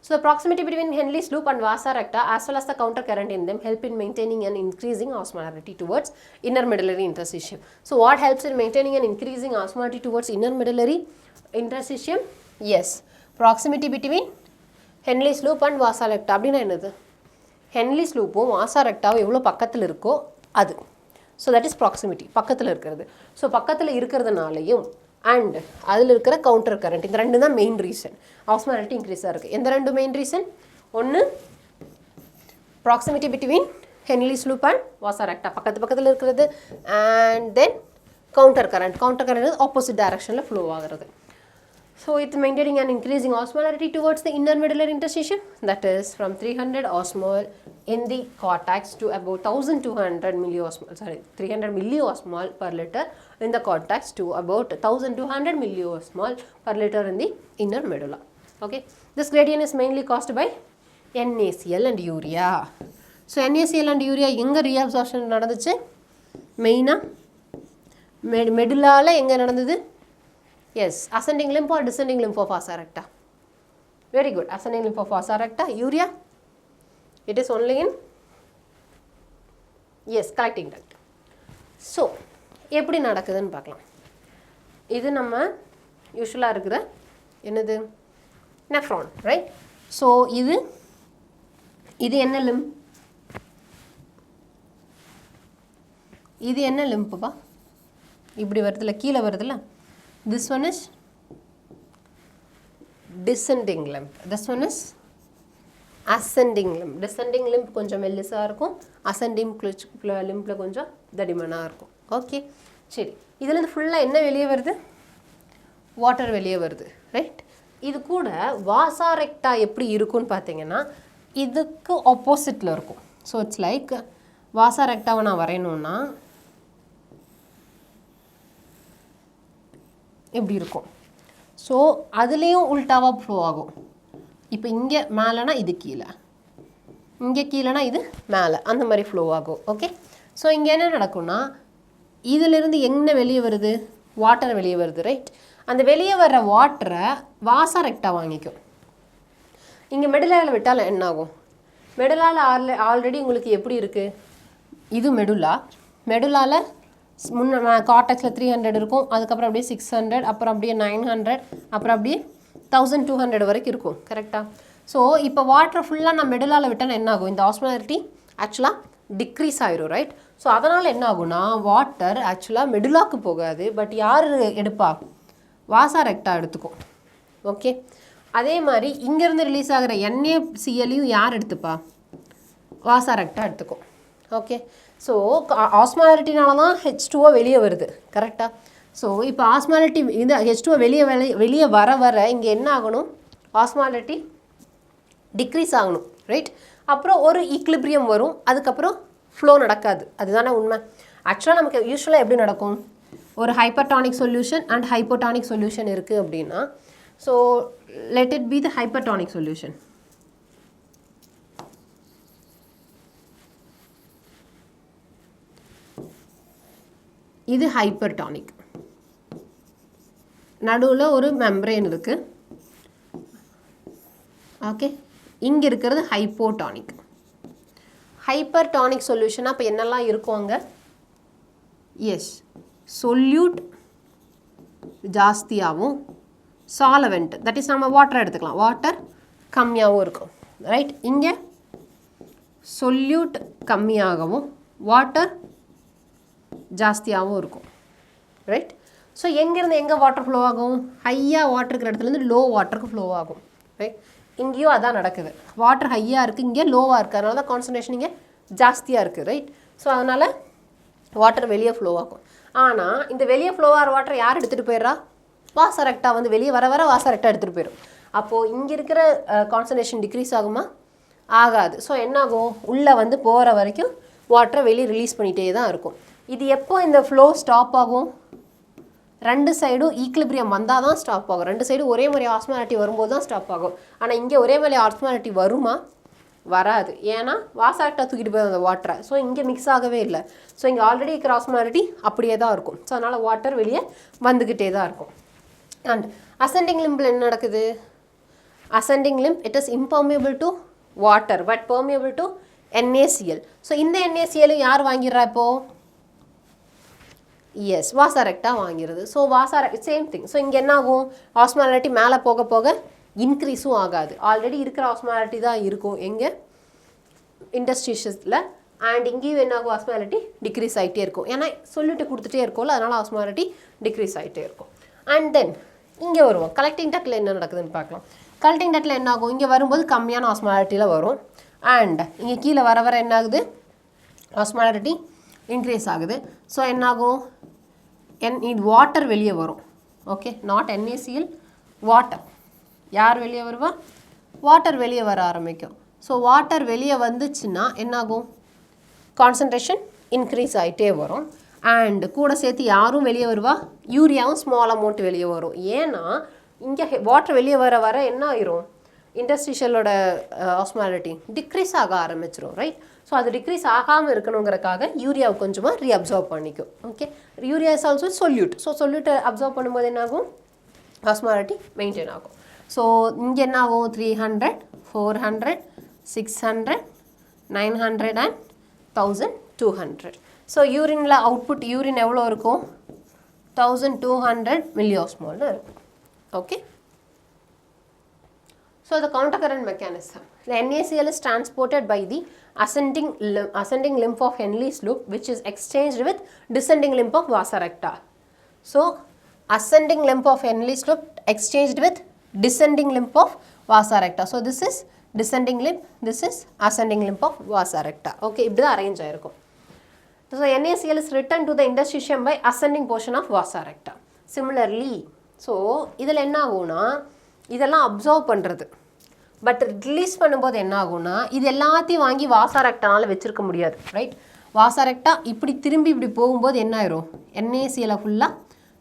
So the proximity between Henle's loop and vasa recta as well as the counter current in them help in maintaining and increasing osmolarity towards inner medullary interstitium. So what helps in maintaining and increasing osmolarity towards inner medullary interstitium? Yes, proximity between Henle's loop and vasa recta. அப்படின்னா என்னது? Henle's loopம் vasa rectaவும் எவ்வளோ பக்கத்தில் இருக்கோ அது. ஸோ தட் இஸ் ப்ராக்சிமிட்டி, பக்கத்தில் இருக்கிறது. ஸோ பக்கத்தில் இருக்கிறதுனாலையும் அண்ட் அதில் இருக்கிற கவுண்டர் கரண்ட், இந்த ரெண்டு தான் மெயின் ரீசன் ஆஸ்மாலிட்டி இன்க்ரீஸாக இருக்குது. எந்த ரெண்டு மெயின் ரீசன்? ஒன்று proximity between Henle's loop and vasa recta, பக்கத்தில் இருக்கிறது. And then counter current opposite டைரக்ஷனில் ஃப்ளோ ஆகிறது. So it's maintaining and increasing osmolarity towards the inner medullary interstitium, that is from 300 osmol in the cortex to about 1200 milliosmol, 300 milliosmol per liter in the cortex to about 1200 milliosmol per liter in the inner medulla. Okay, this gradient is mainly caused by NaCl and urea. So NaCl and urea எங்க reabsorption நடந்துச்சு? மெயினா மெடுலால எங்க நடந்தது? Yes, ascending limb or descending limb of vasa recta? Very good, ascending limb of vasa recta. Urea? It is only in, yes, collecting duct. So, எப்படி நடக்குதுன்னு பார்க்கலாம். இது நம்ம யூஷுவலாக இருக்கிற என்னது? Nephron, right? So, இது என்ன limb? இது என்ன லிம்புப்பா? இப்படி வருதுல, கீழே வருதுல. This one is descending limb. This one is ascending limb. Descending limb கொஞ்சம் மெல்லிசா இருக்கும், ascending limbல கொஞ்சம் தடிமனா இருக்கும். ஓகே, சரி. இதுல இருந்து ஃபுல்லா என்ன வெளியே வருது? வாட்டர் வெளியே வருது. ரைட்? இது கூட வாசா ரெக்டா எப்படி இருக்கும்னு பார்த்தீங்கன்னா இதுக்கு ஆப்போசிட்ல இருக்கும். ஸோ இட்ஸ் லைக் வாசா ரெக்டாவை நான் வரையணும்னா எப்படி இருக்கும்? ஸோ அதுலேயும் உல்டாவாக ஃப்ளோ ஆகும். இப்போ இங்கே மேலேனா இது கீழே, இங்கே கீழேனா இது மேலே, அந்த மாதிரி ஃப்ளோ ஆகும். ஓகே, ஸோ இங்கே என்ன நடக்கும்னா இதிலிருந்து என்ன வெளியே வருது? வாட்டர் வெளியே வருது. ரைட்? அந்த வெளியே வர்ற வாட்டரை வாசா ரெக்டா வாங்கிக்கும். இங்கே மெடுலாவில் விட்டால் என்ன ஆகும்? மெடுலாவில் ஆல்ரெடி உங்களுக்கு எப்படி இருக்குது? இது மெடுலாவில் முன்ன கார்டெக்ஸில் 300 இருக்கும், அதுக்கப்புறம் அப்படியே 600, அப்புறம் அப்படியே 900, அப்புறம் அப்படியே 1200 வரைக்கும் இருக்கும். கரெக்டாக? ஸோ இப்போ வாட்டர் ஃபுல்லாக நான் மெடுலாவில் விட்டால் என்ன ஆகும்? இந்த ஆஸ்மாலிட்டி ஆக்சுவலாக டிக்ரீஸ் ஆயிரும். ரைட்? ஸோ அதனால் என்ன ஆகும்னா வாட்டர் ஆக்சுவலாக மெடுலாக்கு போகாது, பட் யார் எடுப்பா? வாசா ரெக்டா எடுத்துக்கும். ஓகே, அதே மாதிரி இங்கேருந்து ரிலீஸ் ஆகிற NaClயும் யார் எடுத்துப்பா? வாசா ரெக்டா எடுத்துக்கும். ஓகே, ஸோ ஆஸ்மாலிட்டினால தான் H2O வெளியே வருது, கரெக்டாக? ஸோ இப்போ ஆஸ்மாலிட்டி இந்த H2O வெளியே வர இங்கே என்ன ஆகணும்? ஆஸ்மாலிட்டி டிக்ரீஸ் ஆகணும், ரைட்? அப்புறம் ஒரு ஈக்லிபிரியம் வரும், அதுக்கப்புறம் ஃப்ளோ நடக்காது. அதுதானே உண்மை. ஆக்சுவலாக நமக்கு யூஸ்வலாக எப்படி நடக்கும்? ஒரு hypertonic solution and hypotonic solution இருக்குது அப்படின்னா, so let it be the hypertonic solution. இது ஹைப்பர்டானிக், நடுவில் ஒரு மெம்பரேன் இருக்குது. ஓகே, இங்கே இருக்கிறது ஹைப்போடானிக். ஹைப்பர்டானிக் சொல்யூஷனாக இப்போ என்னெல்லாம் இருக்கும் அங்கே? எஸ், சொல்யூட் ஜாஸ்தியாகவும் சாலவெண்ட், தட் இஸ் நம்ம வாட்டர் எடுத்துக்கலாம், வாட்டர் கம்மியாகவும் இருக்கும், ரைட்? இங்கே சொல்யூட் கம்மியாகவும் வாட்டர் ஜாஸ்தியாகவும் இருக்கும், ரைட்? ஸோ எங்கேருந்து எங்கே வாட்டர் ஃப்ளோ ஆகும்? ஹையாக வாட்டர் இருக்கிற இடத்துலேருந்து லோ வாட்டருக்கு ஃப்ளோ ஆகும், ரைட்? இங்கேயும் அதான் நடக்குது. வாட்டர் ஹையாக இருக்குது, இங்கே லோவாக இருக்குது, அதனால தான் கான்சன்ட்ரேஷன் இங்கே ஜாஸ்தியாக இருக்குது, ரைட்? ஸோ அதனால் வாட்டர் வெளியே ஃப்ளோ ஆகும். ஆனால் இந்த வெளியே ஃப்ளோ ஆகிற வாட்டர் யார் எடுத்துகிட்டு போயிடுறா? வாசா ரெக்டா வந்து வெளியே வர வாசா ரெக்டா எடுத்துகிட்டு போயிடும். அப்போது இங்கே இருக்கிற கான்சன்ட்ரேஷன் டிக்ரீஸ் ஆகுமா? ஆகாது. ஸோ என்னாகும்? உள்ளே வந்து போகிற வரைக்கும் வாட்டரை வெளியே ரிலீஸ் பண்ணிகிட்டே தான் இருக்கும். இது எப்போ இந்த ஃப்ளோ ஸ்டாப் ஆகும்? ரெண்டு சைடும் ஈக்லிபிரியம் வந்தால் தான் ஸ்டாப் ஆகும். ரெண்டு சைடும் ஒரே மாதிரி ஆஸ்மாலிட்டி வரும்போது தான் ஸ்டாப் ஆகும். ஆனால் இங்கே ஒரே மாதிரி ஆஸ்மாலிட்டி வருமா? வராது. ஏன்னா வாசா ரெக்டா தூக்கிட்டு போய் அந்த வாட்டரை. ஸோ இங்கே மிக்ஸ் ஆகவே இல்லை. ஸோ இங்கே ஆல்ரெடி இருக்கிற ஆஸ்மாலிட்டி அப்படியே தான் இருக்கும். ஸோ அதனால் வாட்டர் வெளியே வந்துக்கிட்டே தான் இருக்கும். அண்ட் அசெண்டிங் லிம்பில் என்ன நடக்குது? Ascending limb it is impermeable to water but permeable to NaCl. So இந்த NaCl யார் வாங்கிடுறா இப்போது? எஸ், வாசா ரெக்டா வாங்கிறது. ஸோ வாசா சேம் திங். ஸோ இங்கே என்ன ஆகும்? ஆஸ்மாலிட்டி மேலே போக போக இன்க்ரீஸும் ஆகாது. ஆல்ரெடி இருக்கிற ஆஸ்மாலிட்டி தான் இருக்கும் எங்கே? இண்டஸ்ட்ரீஷியஸில். அண்ட் இங்கேயும் என்ன ஆகும்? ஆஸ்மாலிட்டி டிக்ரீஸ் ஆகிட்டே இருக்கும். ஏன்னா சொல்லிட்டு கொடுத்துட்டே இருக்கும்ல, அதனால் ஆஸ்மாலிட்டி டிக்ரீஸ் ஆகிட்டே இருக்கும். அண்ட் தென் இங்கே வருவோம். கலெக்டிங் டக்டில் என்ன நடக்குதுன்னு பார்க்கலாம். கலெக்டிங் டக்டில் என்ன ஆகும்? இங்கே வரும்போது கம்மியான ஆஸ்மாலிட்டியில் வரும். அண்ட் இங்கே கீழே வர என்ன ஆகுது? ஆஸ்மாலிட்டி இன்க்ரீஸ் ஆகுது. ஸோ என்னாகும்? இது வாட்டர் வெளியே வரும். Okay, not NaCl, water. யார் வெளியே வருவா? வாட்டர் வெளியே வர ஆரம்பிக்கும். ஸோ வாட்டர் வெளியே வந்துச்சுன்னா என்னாகும்? கான்சன்ட்ரேஷன் இன்க்ரீஸ் ஆகிட்டே வரும். அண்ட் கூட சேர்த்து யாரும் வெளியே வருவா? யூரியாவும் ஸ்மால் அமௌண்ட் வெளியே வரும். ஏன்னா இங்கே வாட்டர் வெளியே வர என்ன ஆயிரும்? இண்டஸ்ட்ரியலோட ஆஸ்மாலிட்டி டிக்ரீஸ் ஆக ஆரம்பிச்சிடும், ரைட்? ஸோ அது டிக்ரீஸ் ஆகாமல் இருக்கணுங்கிறக்காக யூரியாவை கொஞ்சமாக ரீஅப்சர்வ் பண்ணிக்கும். Okay, urea is also solute. So சொல்யூட்டை அப்சர்வ் பண்ணும்போது என்ன ஆகும்? ஆஸ்மாலிட்டி மெயின்டைன் ஆகும். ஸோ இங்கே என்ன ஆகும்? 300, 400, 600, 900 and 1200. ஸோ யூரினில் அவுட்புட் யூரின் எவ்வளோ இருக்கும்? 1200 milliosmolன்னு இருக்கும். Okay, so the countercurrent mechanism. The NaCl is transported by the ascending lymph of Henle's loop, which is exchanged with descending lymph of vasa recta. So ascending lymph of Henle's loop exchanged with descending lymph of vasa recta. So this is descending lymph, this is ascending lymph of vasa recta. Okay, இப்படி தான் arrange ஆயிருக்கும். So NaCl is returned to the interstitium by ascending portion of vasa recta. Similarly, so இதில் என்ன ஆகும்னா இதெல்லாம் அப்சர்வ் பண்ணுறது, பட் ரிலீஸ் பண்ணும்போது என்ன ஆகும்னா இது எல்லாத்தையும் வாங்கி வாசா ரெக்டானால் வச்சுருக்க முடியாது, ரைட்? வாசா ரெக்டா இப்படி திரும்பி இப்படி போகும்போது என்ன ஆயிரும்? NaCl ஃபுல்லாக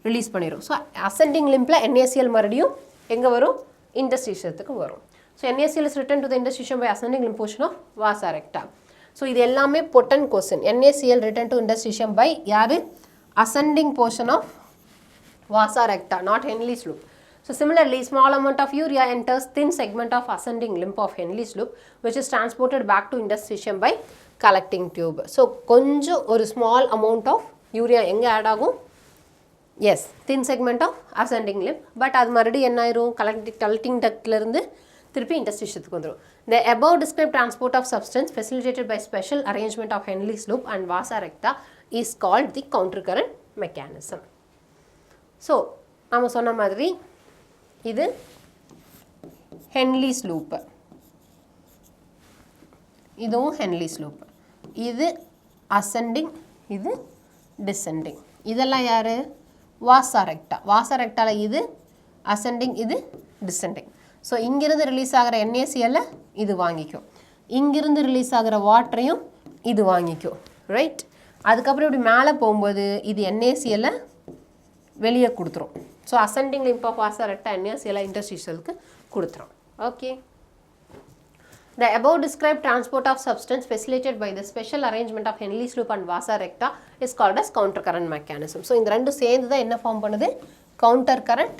ரிலீஸ் பண்ணிடும். ஸோ அசெண்டிங் லிம்பில் NaCl மறுபடியும் எங்கே வரும்? இண்டஸ்ட்ரீஷியத்துக்கு வரும். So NaCl is returned to the interstitium by ascending lymph portion of vasa recta. So இது எல்லாமே பொட்டன் question. NaCl returned to interstitium by யார்? ascending portion of vasa recta, not Henle's loop. So similarly, small amount of urea enters thin segment of ascending lymph of Henle's loop, which is transported back to interstitium by collecting tube. So கொஞ்சம் ஒரு small amount of urea எங்கே ஆட் ஆகும்? Yes, thin segment of ascending lymph. But அது மறுபடியும் என்ன ஆயிரும்? collecting ductலேருந்து திருப்பி இன்டர்ஸ்டிஷியத்துக்கு வந்துடும். The above described transport of substance facilitated by special arrangement of Henle's loop and vasa recta is called the countercurrent mechanism. So நம்ம சொன்ன மாதிரி இது Henle's loop, இதுவும் Henle's loop, இது ascending, இது descending. இதெல்லாம் யாரு? வாசா ரெக்டா. வாசா ரெக்டால இது ascending, இது descending. ஸோ இங்கிருந்து ரிலீஸ் ஆகிற NaCl இது வாங்கிக்கும், இங்கிருந்து ரிலீஸ் ஆகிற வாட்டரையும் இது வாங்கிக்கும், ரைட்? அதுக்கப்புறம் இப்படி மேலே போகும்போது இது NaCl வெளியே கொடுத்துரும். So ascending limb of vasa recta NaCl interstitialக்கு கொடுத்துரும். Okay. The above described transport of substance facilitated by the special arrangement of Henle's loop and vasa recta is called as countercurrent mechanism. So இந்த ரெண்டும் சேர்ந்து தான் என்ன ஃபார்ம் பண்ணுது? countercurrent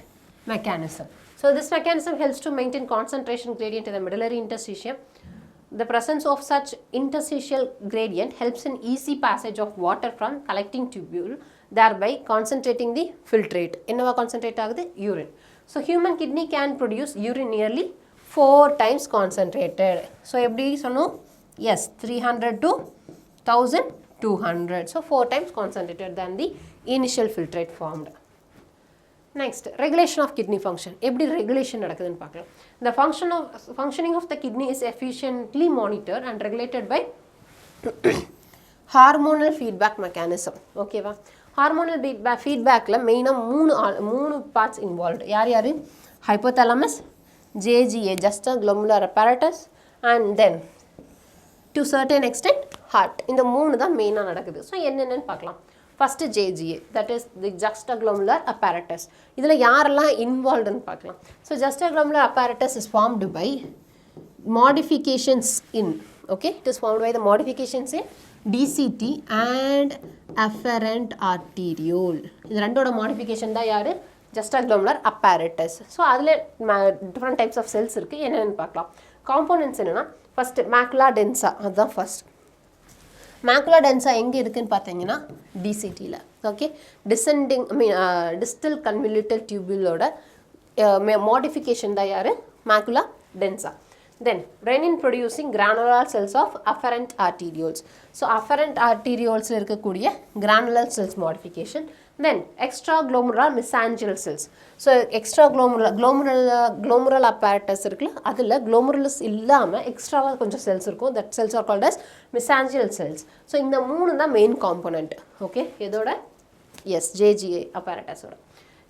mechanism. So this mechanism helps to maintain concentration gradient in the medullary interstitium. The presence of such interstitial gradient helps in easy passage of water from collecting tubule, thereby concentrating the filtrate. என்னவா concentrate ஆகுது? urine. So human kidney can produce urine nearly 4 times concentrated. So எப்படி சொன்னோம்? Yes, 300 to 1200. So 4 times concentrated than the initial filtrate formed. Next, regulation of kidney function. எப்படி regulation நடக்குதுன்னு பார்க்கலாம். The functioning of the kidney is efficiently monitored and regulated by hormonal feedback mechanism. ஓகேவா? hormonal feedbackல மெயினா மூணு பார்ட்ஸ் இன்வால்வ்டு. யார் யாரு? hypothalamus, JGA, juxtaglomerular apparatus, and then to certain extent heart. இந்த மூணு தான் மெயினா நடக்குது. ஸோ என்னென்னு பார்க்கலாம். First JGA, that is the juxtaglomerular apparatus. இதில் யாரெல்லாம் இன்வால்வ்டுன்னு பார்க்கலாம். So juxtaglomerular apparatus is formed by modifications in, okay, it is formed by the modifications in DCT and afferent arteriole. இது ரெண்டோட modification தான் யாரு? juxtaglomerular apparatus. ஸோ அதில் டிஃப்ரெண்ட் டைப்ஸ் ஆஃப் செல்ஸ் இருக்குது, என்னென்னு பார்க்கலாம். காம்போனன்ட்ஸ் என்னென்னா, ஃபஸ்ட்டு மேக்குலா டென்சா, அதுதான் ஃபஸ்ட். மேக்குலா டென்சா எங்கே இருக்குதுன்னு பார்த்தீங்கன்னா டிசிடியில். ஓகே, டிஸ்டல் கன்வல்யூட்டல் டியூபிளோட மாடிஃபிகேஷன் தான் யார்? Macula டென்சா. Then renin producing granular cells of afferent arterioles. So afferent arterioles இருக்கக்கூடிய granular cells modification. Then extraglomerular mesangial cells. So extraglomerular apparatus இருக்குல்ல, அதில் glomerulus இல்லாமல் எக்ஸ்ட்ராவாக கொஞ்சம் செல்ஸ் இருக்கும். That cells are called as mesangial cells. So இந்த மூணு தான் மெயின் காம்போனண்ட். ஓகே, இதோட எஸ் JGA apparatusோட.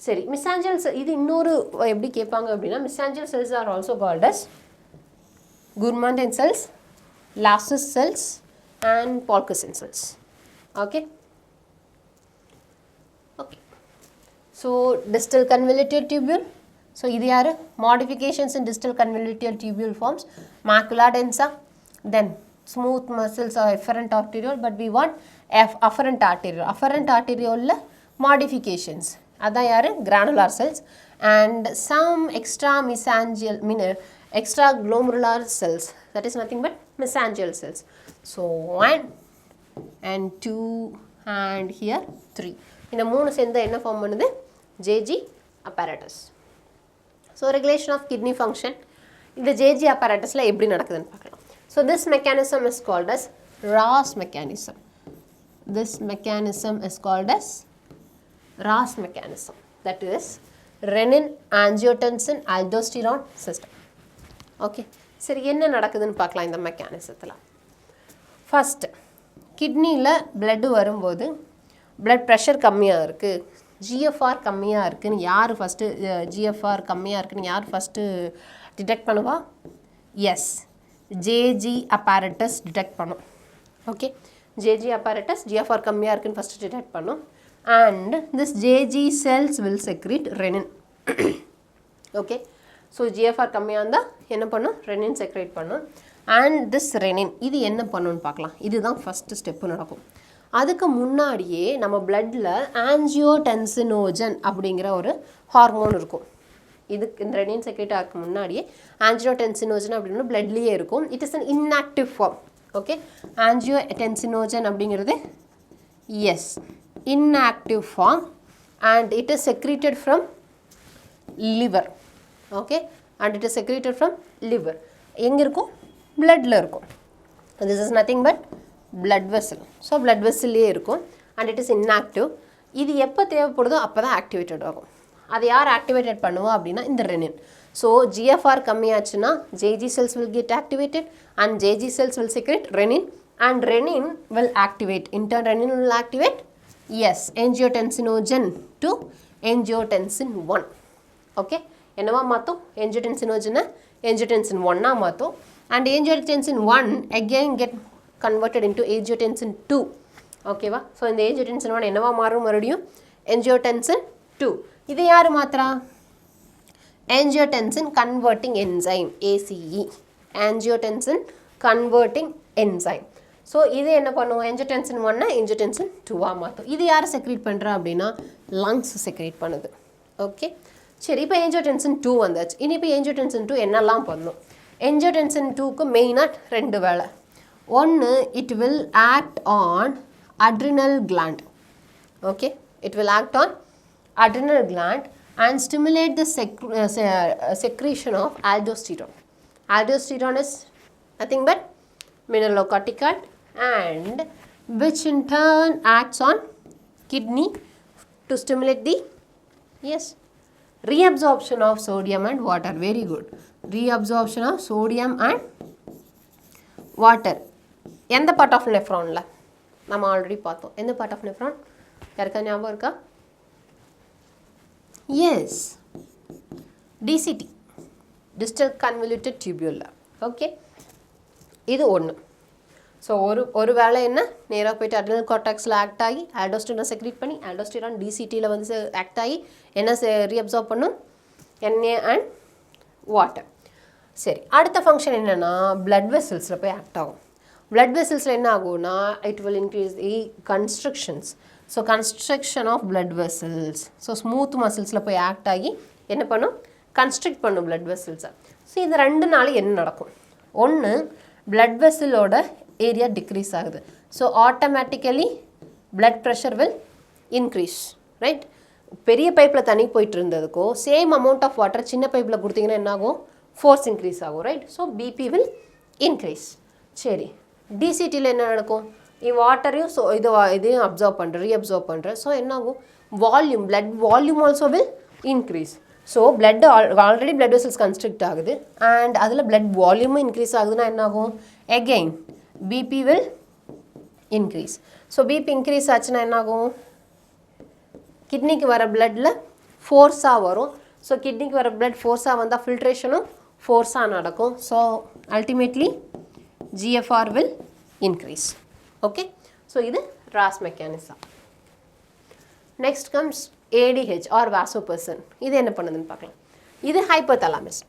சரி, mesangial cells இது இன்னொரு எப்படி கேட்பாங்க அப்படின்னா, mesangial cells are also called as Gourmandin cells, Lassus cells, and Pulchrin cells. Okay. Okay. So distal convoluted tubule. So இது யாரு? Modifications in distal convoluted tubule forms macula densa. Then smooth muscles or afferent arteriole, but we want afferent arteriole. Afferent arteriole modifications. அதான் யாரு? Granular cells and some extra mesangial extraglomerular cells, that is nothing but mesangial cells. So 1 and 2 and here 3. இந்த மூணு சேர்ந்து என்ன ஃபார்ம் பண்ணுது? JG apparatus. So regulation of kidney function இந்த JG apparatusல எப்படி நடக்குதுன்னு பார்க்கலாம். So this mechanism is called as RAS mechanism. This mechanism is called as RAS mechanism. That is renin angiotensin aldosterone system. Okay, சரி, என்ன நடக்குதுன்னு பார்க்கலாம் இந்த மெக்கானிசத்தில். ஃபஸ்ட்டு கிட்னியில் பிளட்டு வரும்போது பிளட் ப்ரெஷர் கம்மியாக இருக்குது, GFR கம்மியாக இருக்குதுன்னு யார் ஃபஸ்ட்டு GFR கம்மியாக இருக்குதுன்னு யார் ஃபஸ்ட்டு டிடெக்ட் பண்ணுவா? எஸ், JG apparatus டிடெக்ட் பண்ணும். ஓகே, JG apparatus GFR கம்மியாக இருக்குதுன்னு ஃபஸ்ட்டு டிடெக்ட் பண்ணும். And this JG cells will secrete renin. Okay, so GFR கம்மியாக இருந்தால் என்ன பண்ணும்? ரெனின் செக்ரேட் பண்ணும். அண்ட் திஸ் ரெனின் இது என்ன பண்ணுன்னு பார்க்கலாம். இதுதான் ஃபஸ்ட்டு ஸ்டெப்பு நடக்கும். அதுக்கு முன்னாடியே நம்ம பிளட்டில் ஆஞ்சியோடென்சினோஜன் அப்படிங்கிற ஒரு ஹார்மோன் இருக்கும். இதுக்கு இந்த ரெனின் செக்ரேட் ஆகிறதுக்கு முன்னாடியே ஆஞ்சியோடென்சினோஜன் அப்படின்னு பிளட்லேயே இருக்கும். It is an inactive form. Okay, angiotensinogen அப்படிங்கிறது is inactive form and it is secreted from liver. Okay, and it is secreted from liver. எங்க இருக்கும்? Bloodல இருக்கும். This is nothing but blood vessel. So blood vessel இருக்கும் and it is inactive. இது எப்போ தேவைப்படுதோ அப்போ தான் ஆக்டிவேட்டட் ஆகும். அது யார் ஆக்டிவேட்டட் பண்ணுவா அப்படின்னா இந்த ரெனின். ஸோ ஜிஎஃப்ஆர் கம்மியாச்சுன்னா JG cells will get activated and JG cells will secrete renin and renin will activate. In turn renin will activate yes angiotensinogen to angiotensin 1. Okay, என்னவா மாற்றும்? angiotensinogena angiotensin 1 மாற்றும் and angiotensin 1 again get converted into angiotensin 2. ஓகேவா? ஸோ இந்த angiotensin 1 என்னவா மாறும்? மறுபடியும் angiotensin 2. இது யார் மாத்திரா? angiotensin converting enzyme ACE, angiotensin converting enzyme. So இது என்ன பண்ணுவோம்? angiotensin 1 angiotensin 2 மாற்றும். இது யார் செக்ரேட் பண்ணுறா அப்படின்னா லங்ஸ் செக்ரேட் பண்ணுது. ஓகே, சரி. இப்போ angiotensin 2 வந்தாச்சு. இனி இப்போ angiotensin 2 என்னெல்லாம் பண்ணும்? angiotensin 2க்கு மெயினாக ரெண்டு வேலை. ஒன்று, it will act on adrenal gland. Okay, it will act on adrenal gland and stimulate the secretion of aldosterone. Aldosterone is nothing but mineralocorticoid and which in turn acts on kidney to stimulate the reabsorption of sodium and water. Very good. Reabsorption of sodium and water. எந்த part of nephronல? நம்ம ஆல்ரெடி பார்த்தோம். எந்த part of nephron? யாருக்கா ஞாபகம் இருக்கா? Yes, DCT, distal convoluted tubule. Okay, இது ஒன்று. ஸோ ஒரு வேலை என்ன? நேராக போய்ட்டு அட்ரினல் கார்டெக்ஸில் ஆக்ட் ஆகி ஆல்டோஸ்டிரானை செக்ரீட் பண்ணி ஆல்டோஸ்டிரான் டிசிடியில் வந்து ஆக்ட் ஆகி என்ன ரீஅப்சார்ப் பண்ணும்? எண்ணெய் அண்ட் வாட்டர். சரி, அடுத்த ஃபங்க்ஷன் என்னென்னா பிளட் வெசல்ஸில் போய் ஆக்ட் ஆகும். பிளட் வெசல்ஸில் என்ன ஆகும்னா it will increase the constructions. So construction of blood vessels. So smooth மசில்ஸில் போய் ஆக்ட் ஆகி என்ன பண்ணும்? கன்ஸ்ட்ரக்ட் பண்ணும் பிளட் வெசல்ஸை. ஸோ இந்த ரெண்டு நாள் என்ன நடக்கும்? ஒன்று, பிளட் வெசலோட ஏரியா டிக்ரீஸ் ஆகுது. So automatically blood pressure will increase. Right? பெரிய பைப்பில் தண்ணி போயிட்டு இருந்ததுக்கோ சேம் அமௌண்ட் ஆஃப் வாட்டர் சின்ன பைப்பில் கொடுத்தீங்கன்னா என்ன ஆகும்? ஃபோர்ஸ் இன்க்ரீஸ் ஆகும். Right? So BP will increase. சரி, டிசிடியில் என்ன நடக்கும்? வாட்டரையும் ஸோ இதையும் அப்சர்வ் பண்ணுற ரீஅப்சர்வ் பண்ணுற. ஸோ என்ன ஆகும்? Volume, blood volume also will increase. So blood already blood vessels constrict ஆகுது அண்ட் அதில் பிளட் வால்யூமும் இன்க்ரீஸ் ஆகுதுன்னா என்ன ஆகும்? Again BP will increase. So BP increase ஆச்சுன்னா என்ன ஆகும்? கிட்னிக்கு வர பிளட்டில் ஃபோர்ஸாக வரும். ஸோ கிட்னிக்கு வர பிளட் ஃபோர்ஸாக வந்தால் ஃபில்ட்ரேஷனும் ஃபோர்ஸாக நடக்கும். So ultimately GFR will increase. Okay, so இது RAS mechanism. Next comes ADH or vasopressin. இது என்ன பண்ணுதுன்னு பார்க்கலாம். இது ஹைப்போதலாமஸ்.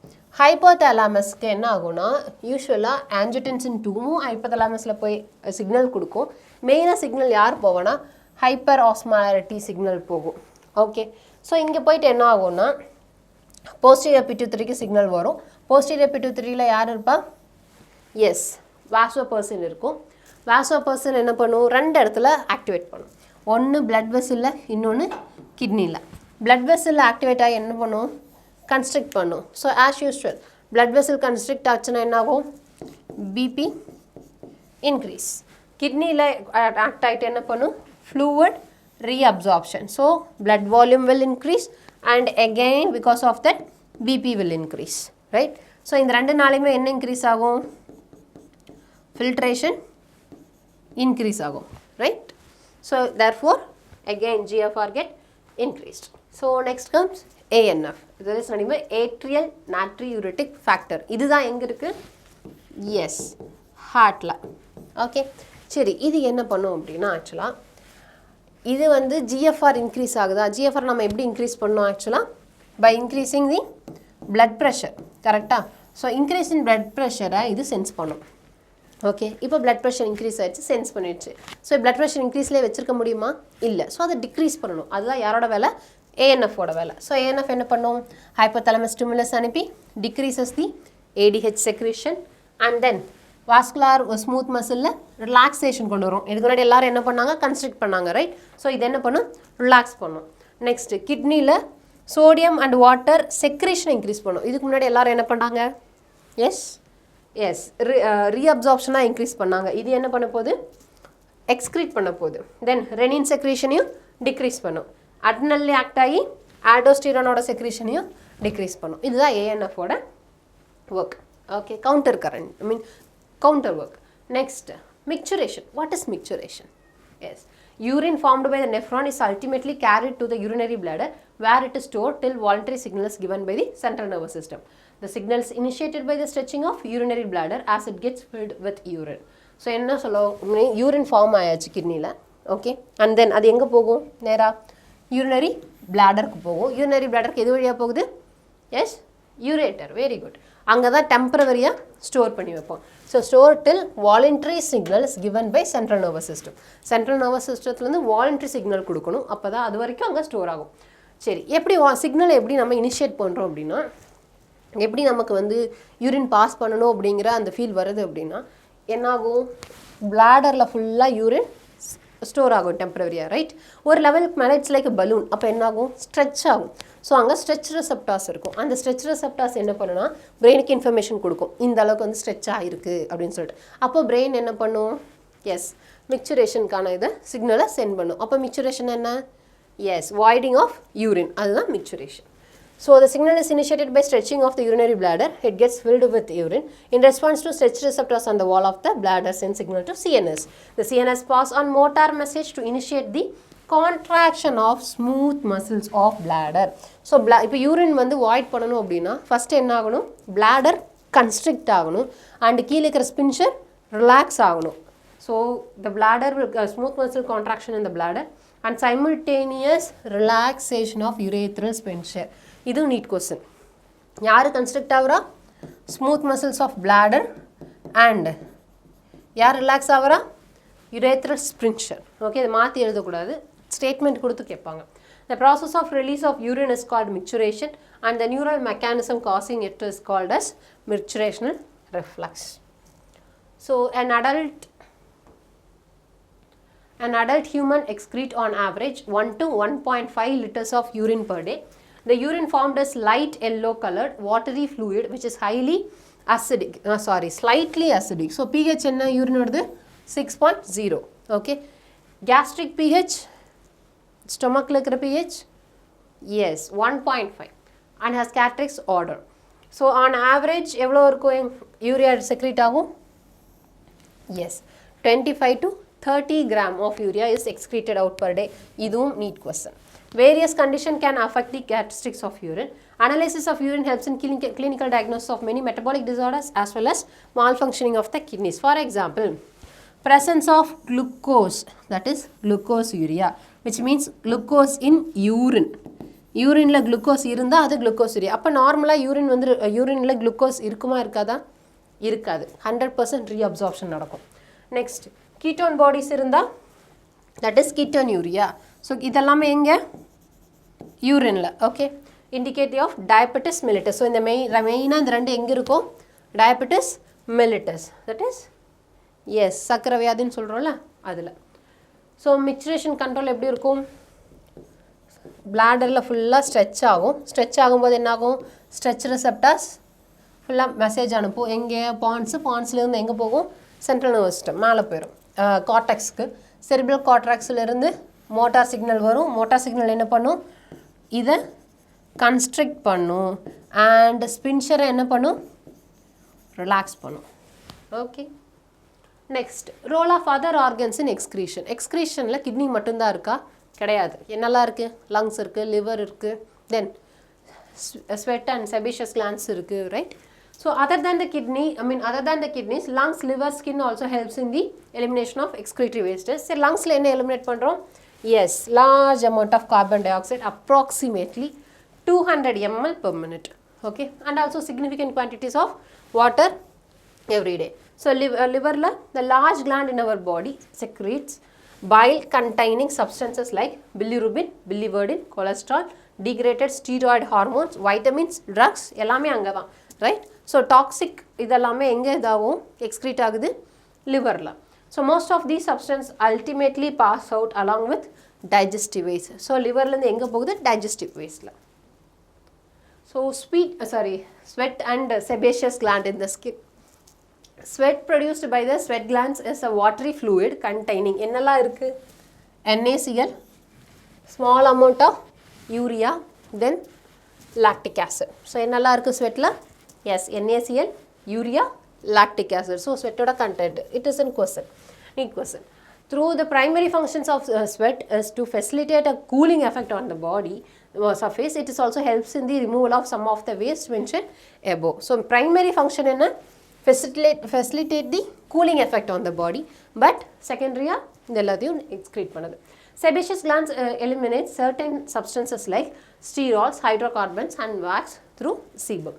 ஹைப்போதலாமஸ்க்கு என்ன ஆகும்னா யூஸ்வலாக ஆஞ்சியோடென்சின் 2வும் ஹைப்போதலாமஸில் போய் சிக்னல் கொடுக்கும். மெயினாக சிக்னல் யார் போவோன்னா ஹைப்பர் ஆஸ்மாலிட்டி சிக்னல் போகும். ஓகே, ஸோ இங்கே போயிட்டு என்ன ஆகும்னா போஸ்டீரியர் பிட்யூட்டரிக்கு சிக்னல் வரும். போஸ்டீரியர் பிட்யூட்டரியில் யார் இருப்பா? எஸ், வாசோபர்சன் இருக்கும். வாசோபர்சன் என்ன பண்ணும்? ரெண்டு இடத்துல ஆக்டிவேட் பண்ணும். ஒன்று பிளட் வெசலில், இன்னொன்று கிட்னியில். பிளட் வெசலில் ஆக்டிவேட் ஆகி என்ன பண்ணும்? கன்ஸ்ட்ரிக்ட் பண்ணும். So as usual blood vessel constrict ஆச்சுன்னா என்ன ஆகும்? BP increase. கிட்னியில் ஆக்ட் ஆகிட்டு என்ன பண்ணும்? Fluid reabsorption. So blood volume will increase and again because of that BP will increase. Right? So இந்த ரெண்டு நாளையுமே என்ன இன்க்ரீஸ் ஆகும்? ஃபில்ட்ரேஷன் இன்க்ரீஸ் ஆகும். Right? So therefore again GFR get increased. So next comes ANF. This is nothing but atrial natriuretic factor. இதுதான் எங்க இருக்கு? Yes, heartல. Okay, சரி, இது என்ன பண்ணும் அப்படின்னா ஆக்சுவலாக இது வந்து GFR இன்க்ரீஸ் ஆகுதா? GFR நம்ம எப்படி இன்க்ரீஸ் பண்ணோம்? ஆக்சுவலாக by increasing the blood pressure. கரெக்டாக? ஸோ இன்க்ரீஸ் இன் பிளட் ப்ரெஷரை இது சென்ஸ் பண்ணும். ஓகே, இப்போ பிளட் ப்ரெஷர் இன்க்ரீஸ் ஆகிடுச்சு, சென்ஸ் பண்ணிடுச்சு. ஸோ பிளட் ப்ரெஷர் இன்க்ரீஸ்லேயே வச்சிருக்க முடியுமா? இல்லை. ஸோ அதை டிக்ரீஸ் பண்ணணும். அதுதான் யாரோட வேலை? ஏஎன்எஃபோட வேலை. ஸோ ஏஎன்எஃப் என்ன பண்ணும்? ஹைப்போதலாமஸ் ஸ்டிமுலஸ் அனுப்பி decreases the ADH secretion and then vascular smooth மசிலில் ரிலாக்ஸேஷன் கொண்டு வரும். இதுக்கு முன்னாடி எல்லாரும் என்ன பண்ணாங்க? கன்ஸ்ட்ரிக்ட் பண்ணாங்க. ரைட்? ஸோ இது என்ன பண்ணும்? ரிலாக்ஸ் பண்ணும். நெக்ஸ்ட்டு கிட்னியில் sodium and water secretion increase பண்ணும். இதுக்கு முன்னாடி எல்லாரும் என்ன பண்ணாங்க? Yes, reabsorption increase பண்ணாங்க. இது என்ன பண்ண போகுது? Excrete பண்ண போகுது. Then renin secretion decrease பண்ணும். Adrenally act ஆகி aldosterone ஓட secretion decrease பண்ணும். இதுதான் ANF ஓட work. Okay, counter current, counter work. Next, micturition. What is micturition? Yes, urine formed by the nephron is ultimately carried to the urinary bladder where it is stored till voluntary signal is given by the central nervous system. The signal is initiated by the stretching of urinary bladder as it gets filled with urine. So என்ன சொல்லுவோம், urine form ஆயாச்சு கிட்னியில். ஓகே, அண்ட் தென் அது எங்கே போகும்? நேராக urinary bladderக்கு போகும். urinary bladderக்கு எது வழியாக போகுது? Yes, ureter. Very good. அங்கே தான் டெம்பரவரியாக ஸ்டோர் பண்ணி வைப்போம். So store till voluntary signal is given by central nervous system. Central nervous சிஸ்டத்துலேருந்து வாலண்டரி சிக்னல் கொடுக்கணும். அப்போ தான் அது வரைக்கும் அங்கே ஸ்டோர் ஆகும். சரி, எப்படி சிக்னலை எப்படி நம்ம இனிஷியேட் பண்ணுறோம் அப்படின்னா, எப்படி நமக்கு வந்து யூரின் பாஸ் பண்ணணும் அப்படிங்கிற அந்த ஃபீல் வருது அப்படின்னா என்னாகும்? பிளாடரில் ஃபுல்லாக யூரின் ஸ்டோர் ஆகும் டெம்பரவரியாக, ரைட்? ஒரு லெவலுக்கு மேலே இட்ஸ் லைக் பலூன். அப்போ என்னாகும்? ஸ்ட்ரெச் ஆகும். ஸோ அங்கே ஸ்ட்ரெச் ரெசெப்டார்ஸ் இருக்கும். அந்த ஸ்ட்ரெச் ரெசெப்டார்ஸ் என்ன பண்ணுன்னா பிரெயினுக்கு இன்ஃபர்மேஷன் கொடுக்கும், இந்த அளவுக்கு வந்து ஸ்ட்ரெச் ஆகிருக்கு அப்படின்னு சொல்லிட்டு. அப்போ பிரெயின் என்ன பண்ணும்? எஸ், மிக்சுரேஷனுக்கான இதை சிக்னலை சென்ட் பண்ணும். அப்போ மிக்சுரேஷன் என்ன? எஸ், வாய்டிங் ஆஃப் யூரின், அதுதான் micturition. So the signal is initiated by stretching of the urinary bladder. It gets filled with urine. In response to stretch receptors on the wall of the bladder send signal to CNS. The CNS pass on motor message to initiate the contraction of smooth muscles of bladder. So இப்போ urine வந்து void பண்ணணும் அப்படின்னா first என்ன ஆகணும்? bladder constrict ஆகணும் and கீழே இருக்கிற sphincter relax ஆகணும். So the bladder will smooth muscle contraction in the bladder and simultaneous relaxation of urethral sphincter. இது நீட் கொஸ்டின். யார் கன்ஸ்ட்ரக்ட் ஆகுறா? Smooth muscles of bladder and யார் ரிலாக்ஸ் ஆகுறா? Urethral sphincter. ஓகே, இதை மாற்றி எழுதக்கூடாது, ஸ்டேட்மெண்ட் கொடுத்து கேட்பாங்க. The process of release of urine is called micturition and the neural mechanism causing it is called as micturational reflux. So an adult human excrete on average 1 to 1.5 liters of urine per day. The urine formed is light yellow colored watery fluid which is highly acidic. Slightly acidic. So pH என்ன urine வருது? 6.0. Okay. Gastric pH, stomach இருக்கிற pH, yes, 1.5 and has characteristic order. So on average எவ்வளோ இருக்கும் urea secrete ஆகும்? Yes, 25 to 30 gram of urea is excreted out per day. இதுவும் neat question. Various conditions can affect the characteristics of urine. Analysis of urine helps in clinical diagnosis of many metabolic disorders as well as malfunctioning of the kidneys. For example, presence of glucose, that is glucosuria, which means glucose in urine. யூரினில் குளுக்கோஸ் இருந்தால் அது குளுக்கோஸுரியா. அப்போ நார்மலாக யூரினில் குளுக்கோஸ் இருக்குமா இருக்காதா? இருக்காது. 100% ரீஅப்சார்ப்ஷன் நடக்கும். நெக்ஸ்ட், கீட்டோன் பாடிஸ் இருந்தால் தட் இஸ் கீட்டோன்யூரியா. ஸோ இதெல்லாமே எங்கே? யூரினில். Okay, indicative of diabetes mellitus. So இந்த மெயினாக இந்த ரெண்டு எங்கே இருக்கும்? Diabetes mellitus, that is as சக்கரை வியாதின்னு சொல்கிறோம்ல அதில். ஸோ மிக்சுரேஷன் கண்ட்ரோல் எப்படி இருக்கும்? பிளாடரில் ஃபுல்லாக ஸ்ட்ரெச் ஆகும். ஸ்ட்ரெச் ஆகும்போது என்னாகும்? ஸ்ட்ரெச் ரெசெப்டார்ஸ் ஃபுல்லாக மெசேஜ் அனுப்பும். எங்கே? பான்ஸ்லேருந்து எங்கே போகும்? சென்ட்ரல் நர்வஸ் சிஸ்டம் மேலே போயிடும் கார்டெக்ஸ்க்கு. செரிப்ரல் கார்டெக்ஸ்லேருந்து மோட்டார் சிக்னல் வரும். மோட்டார் சிக்னல் என்ன பண்ணும்? இதை கன்ஸ்ட்ரிக்ட் பண்ணும் அண்ட் ஸ்பின்ச்சரை என்ன பண்ணும்? ரிலாக்ஸ் பண்ணும். Okay, next, role of other organs in excretion. எக்ஸ்க்ரீஷனில் கிட்னி மட்டும்தான் இருக்கா? கிடையாது. என்னெல்லாம் இருக்குது? லங்ஸ் இருக்குது, லிவர் இருக்குது, then sweat and sebaceous glands இருக்குது, right? So other than the kidneys, lungs, liver, skin also helps in the elimination of excretory wastes. So lungs la enna eliminate pandrom? Yes, large amount of carbon dioxide, approximately 200 ml per minute. Okay, and also significant quantities of water every day. So liver la, the large gland in our body secretes bile containing substances like bilirubin, biliverdin, cholesterol, degraded steroid hormones, vitamins, drugs, எல்லாமே அங்க தான், right? So toxic இதெல்லாமே எங்க இதாகும்? எக்ஸ்க்ரீட் ஆகுது லிவரில். So most of these substances ultimately pass out along with digestive waste. So liverலேருந்து எங்கே போகுது? digestive wasteல. So sweat and sebaceous gland in the skin. Sweat produced by the sweat glands is a watery fluid containing என்னெல்லாம் இருக்கு? NaCl, small amount of urea, then lactic acid. So என்னெல்லாம் இருக்கு sweatல? Yes, NaCl, urea, lactic acid. So sweat oda content. It is in question. Neat question. Through the primary functions of sweat is to facilitate a cooling effect on the body surface. It is also helps in the removal of some of the waste mentioned above. So primary function என்ன? Facilitate the cooling effect on the body, but secondary இந்த எல்லாத்தையும் excrete பண்ணுது. Sebaceous glands eliminate certain substances like sterols, hydrocarbons and wax through sebum.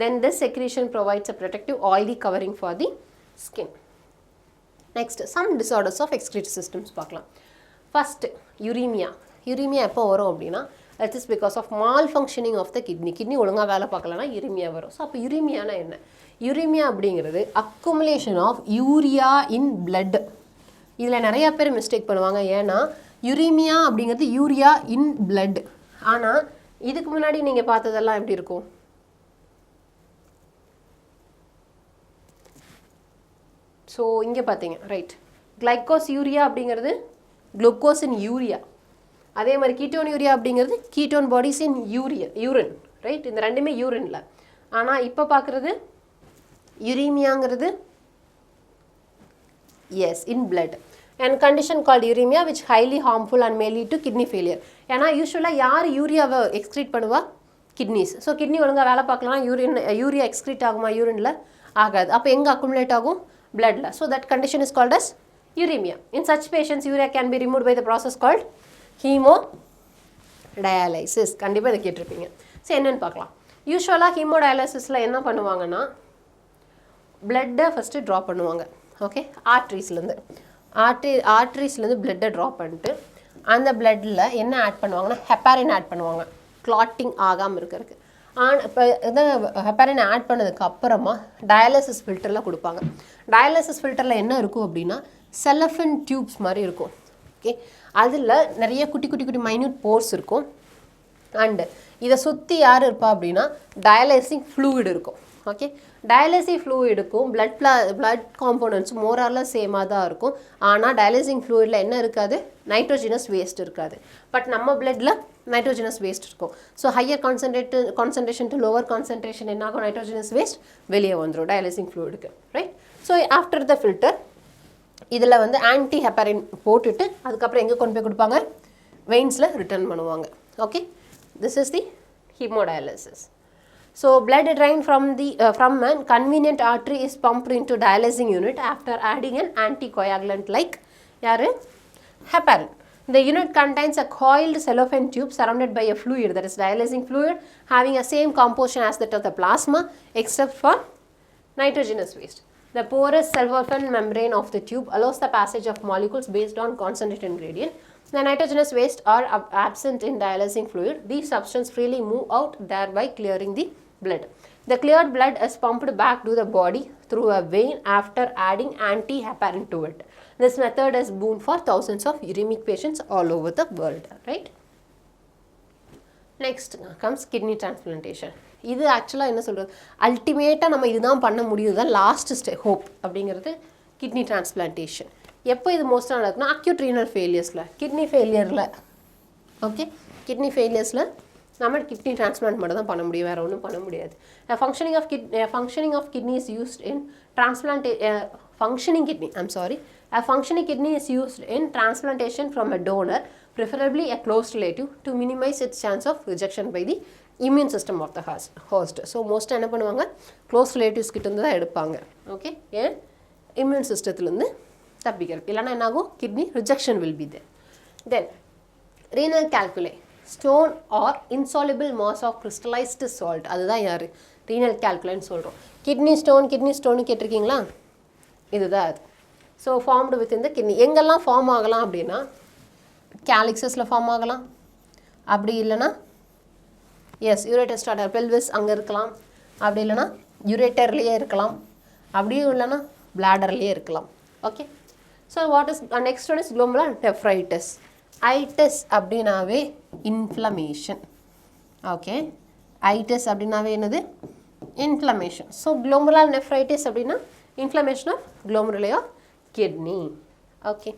Then this secretion provides a protective oily covering for the skin. Next, some disorders of excretory systems பார்க்கலாம். First, uremia. Uremia எப்போ வரும் அப்படின்னா it is because of malfunctioning of the kidney. Kidney ஒழுங்கா வேலை பார்க்கலனா uremia வரும். ஸோ அப்போ uremiaனா என்ன? Uremia அப்படிங்கிறது accumulation of urea in blood. இதில் நிறைய பேர் மிஸ்டேக் பண்ணுவாங்க. ஏன்னா uremia அப்படிங்கிறது urea in blood. ஆனால் இதுக்கு முன்னாடி நீங்கள் பார்த்ததெல்லாம் எப்படி இருக்கும்? ஸோ இங்கே பார்த்தீங்க ரைட், கிளைக்கோஸ் யூரியா அப்படிங்கிறது குளுக்கோஸ் இன் யூரியா. அதே மாதிரி கீட்டோன் யூரியா அப்படிங்கிறது ketone bodies in urine, right? இந்த ரெண்டுமே யூரின்ல. ஆனால் இப்போ பார்க்குறது யுரீமியாங்கிறது is in blood. And condition called uremia which highly harmful and may lead to kidney failure. ஏன்னா யூஸ்வலாக யார் யூரியாவை எக்ஸ்க்ரீட் பண்ணுவா? கிட்னிஸ். ஸோ கிட்னி ஒழுங்காக வேலை பார்க்கலாம், யூரியா எக்ஸ்க்ரீட் ஆகுமா? யூரினில் ஆகாது. அப்போ எங்கே அக்குமுலேட் ஆகும்? Bloodல. So that condition is called as uremia. In such patients, urea can be removed by the process called hemodialysis. கண்டிப்பாக இதை கேட்டிருப்பீங்க. சரி, என்னென்னு பார்க்கலாம். யூஸ்வலாக ஹீமோடயாலிசிஸில் என்ன பண்ணுவாங்கன்னா பிளட்டை ஃபஸ்ட்டு ட்ரா பண்ணுவாங்க. ஓகே, ஆர்ட்ரிஸ்லேருந்து பிளட்டை ட்ரா பண்ணிட்டு அந்த பிளட்டில் என்ன ஆட் பண்ணுவாங்கன்னா ஹெப்பாரின் ஆட் பண்ணுவாங்க, கிளாட்டிங் ஆகாமல் இருக்கிறதுக்கு. இப்போ இதை ஹெப்பாரின் ஆட் பண்ணதுக்கு அப்புறமா டயாலிசிஸ் ஃபில்டரில் கொடுப்பாங்க. டயாலிசிஸ் ஃபில்டரில் என்ன இருக்கும் அப்படின்னா செலஃபின் டியூப்ஸ் மாதிரி இருக்கும். ஓகே, அதில் நிறைய குட்டி குட்டி குட்டி மைன்யூட் போர்ஸ் இருக்கும். அண்டு இதை சுற்றி யார் இருப்பா அப்படின்னா டயாலிசிங் ஃப்ளூயிட் இருக்கும். ஓகே, டயாலிசிங் ஃப்ளூயிடுக்கும் பிளட் காம்போனன்ட்ஸ் மோராரில் சேமாக தான் இருக்கும். ஆனால் டயாலிசிங் ஃப்ளூயிடில் என்ன இருக்காது? நைட்ரோஜினஸ் வேஸ்ட் இருக்காது. பட் நம்ம பிளட்டில் நைட்ரோஜினஸ் வேஸ்ட் இருக்கும். So higher concentration to lower concentration என்ன ஆகும்? நைட்ரோஜினஸ் வேஸ்ட் வெளியே வந்துடும் டயாலிசிங் ஃப்ளூயிடுக்கு, right? So after the filter இதில் வந்து ஆன்டி ஹெப்பாரின் போட்டுட்டு அதுக்கப்புறம் எங்கே கொண்டு போய் கொடுப்பாங்க? வெயின்ஸில் ரிட்டர்ன் பண்ணுவாங்க. Okay, this is the haemodialysis. So blood drained from a convenient artery is pumped into dialyzing unit after adding an anticoagulant like heparin. The unit contains a coiled cellophane tube surrounded by a fluid, that is dialyzing fluid, having a same composition as that of the plasma except for nitrogenous waste. The porous cellophane membrane of the tube allows the passage of molecules based on concentration gradient. The nitrogenous waste are absent in dialyzing fluid. These substances freely move out, thereby clearing the blood. The cleared blood is pumped back to the body through a vein after adding anti-heparin to it. This method is boon for thousands of uremic patients all over the world, right? Next comes kidney transplantation. இது ஆக்சுவலாக என்ன சொல்கிறது, அல்டிமேட்டாக நம்ம இதுதான் பண்ண முடியுது தான் லாஸ்ட் ஹோப் அப்படிங்கிறது கிட்னி டிரான்ஸ்பிளான்டேஷன். எப்போ இது மோஸ்ட்டாக நடக்குன்னா அக்யூட் ரீனல் ஃபெயிலியர்ஸில், கிட்னி ஃபெயிலியரில். ஓகே, கிட்னி ஃபெயிலியர்ஸில் நம்ம கிட்னி டிரான்ஸ்பிளான்ட் மட்டும் தான் பண்ண முடியும், வேறு ஒன்றும் பண்ண முடியாது. functioning of kidney is used in functioning kidney is used in transplantation from a donor, preferably a close relative, to minimize its chance of rejection by the immune system of the host. So most என்ன பண்ணுவாங்க, க்ளோஸ் ரிலேட்டிவ்ஸ் கிட்ட இருந்து தான் எடுப்பாங்க. ஓகே, ஏன் இம்யூன் சிஸ்டத்துலேருந்து தப்பிக்கிறது, இல்லைனா என்ன ஆகும்? Kidney rejection will be there. Then renal calculi, stone or insoluble mass of crystallised salt, அதுதான் யார்? ரீனல் கால்குலைன்னு சொல்கிறோம். கிட்னி ஸ்டோனு கேட்டிருக்கீங்களா? இதுதான் அது. So formed within the kidney. எங்கெல்லாம் ஃபார்ம் ஆகலாம் அப்படின்னா கேலிக்ஸஸில் ஃபார்ம் ஆகலாம், அப்படி இல்லைன்னா எஸ் யூரேட்டர் பெல்விஸ் அங்கே இருக்கலாம், அப்படி இல்லைன்னா யூரேட்டர்லேயே இருக்கலாம், அப்படியும் இல்லைன்னா பிளாடர்லேயே இருக்கலாம். Okay, so what is next one is globular nephritis. Itis அப்படின்னாவே இன்ஃப்ளமேஷன். ஓகே, ஐட்டிஸ் அப்படின்னாவே என்னது இன்ஃப்ளமேஷன். ஸோ glomerular nephritis அப்படின்னா inflammation of glomeruli of kidney. Okay.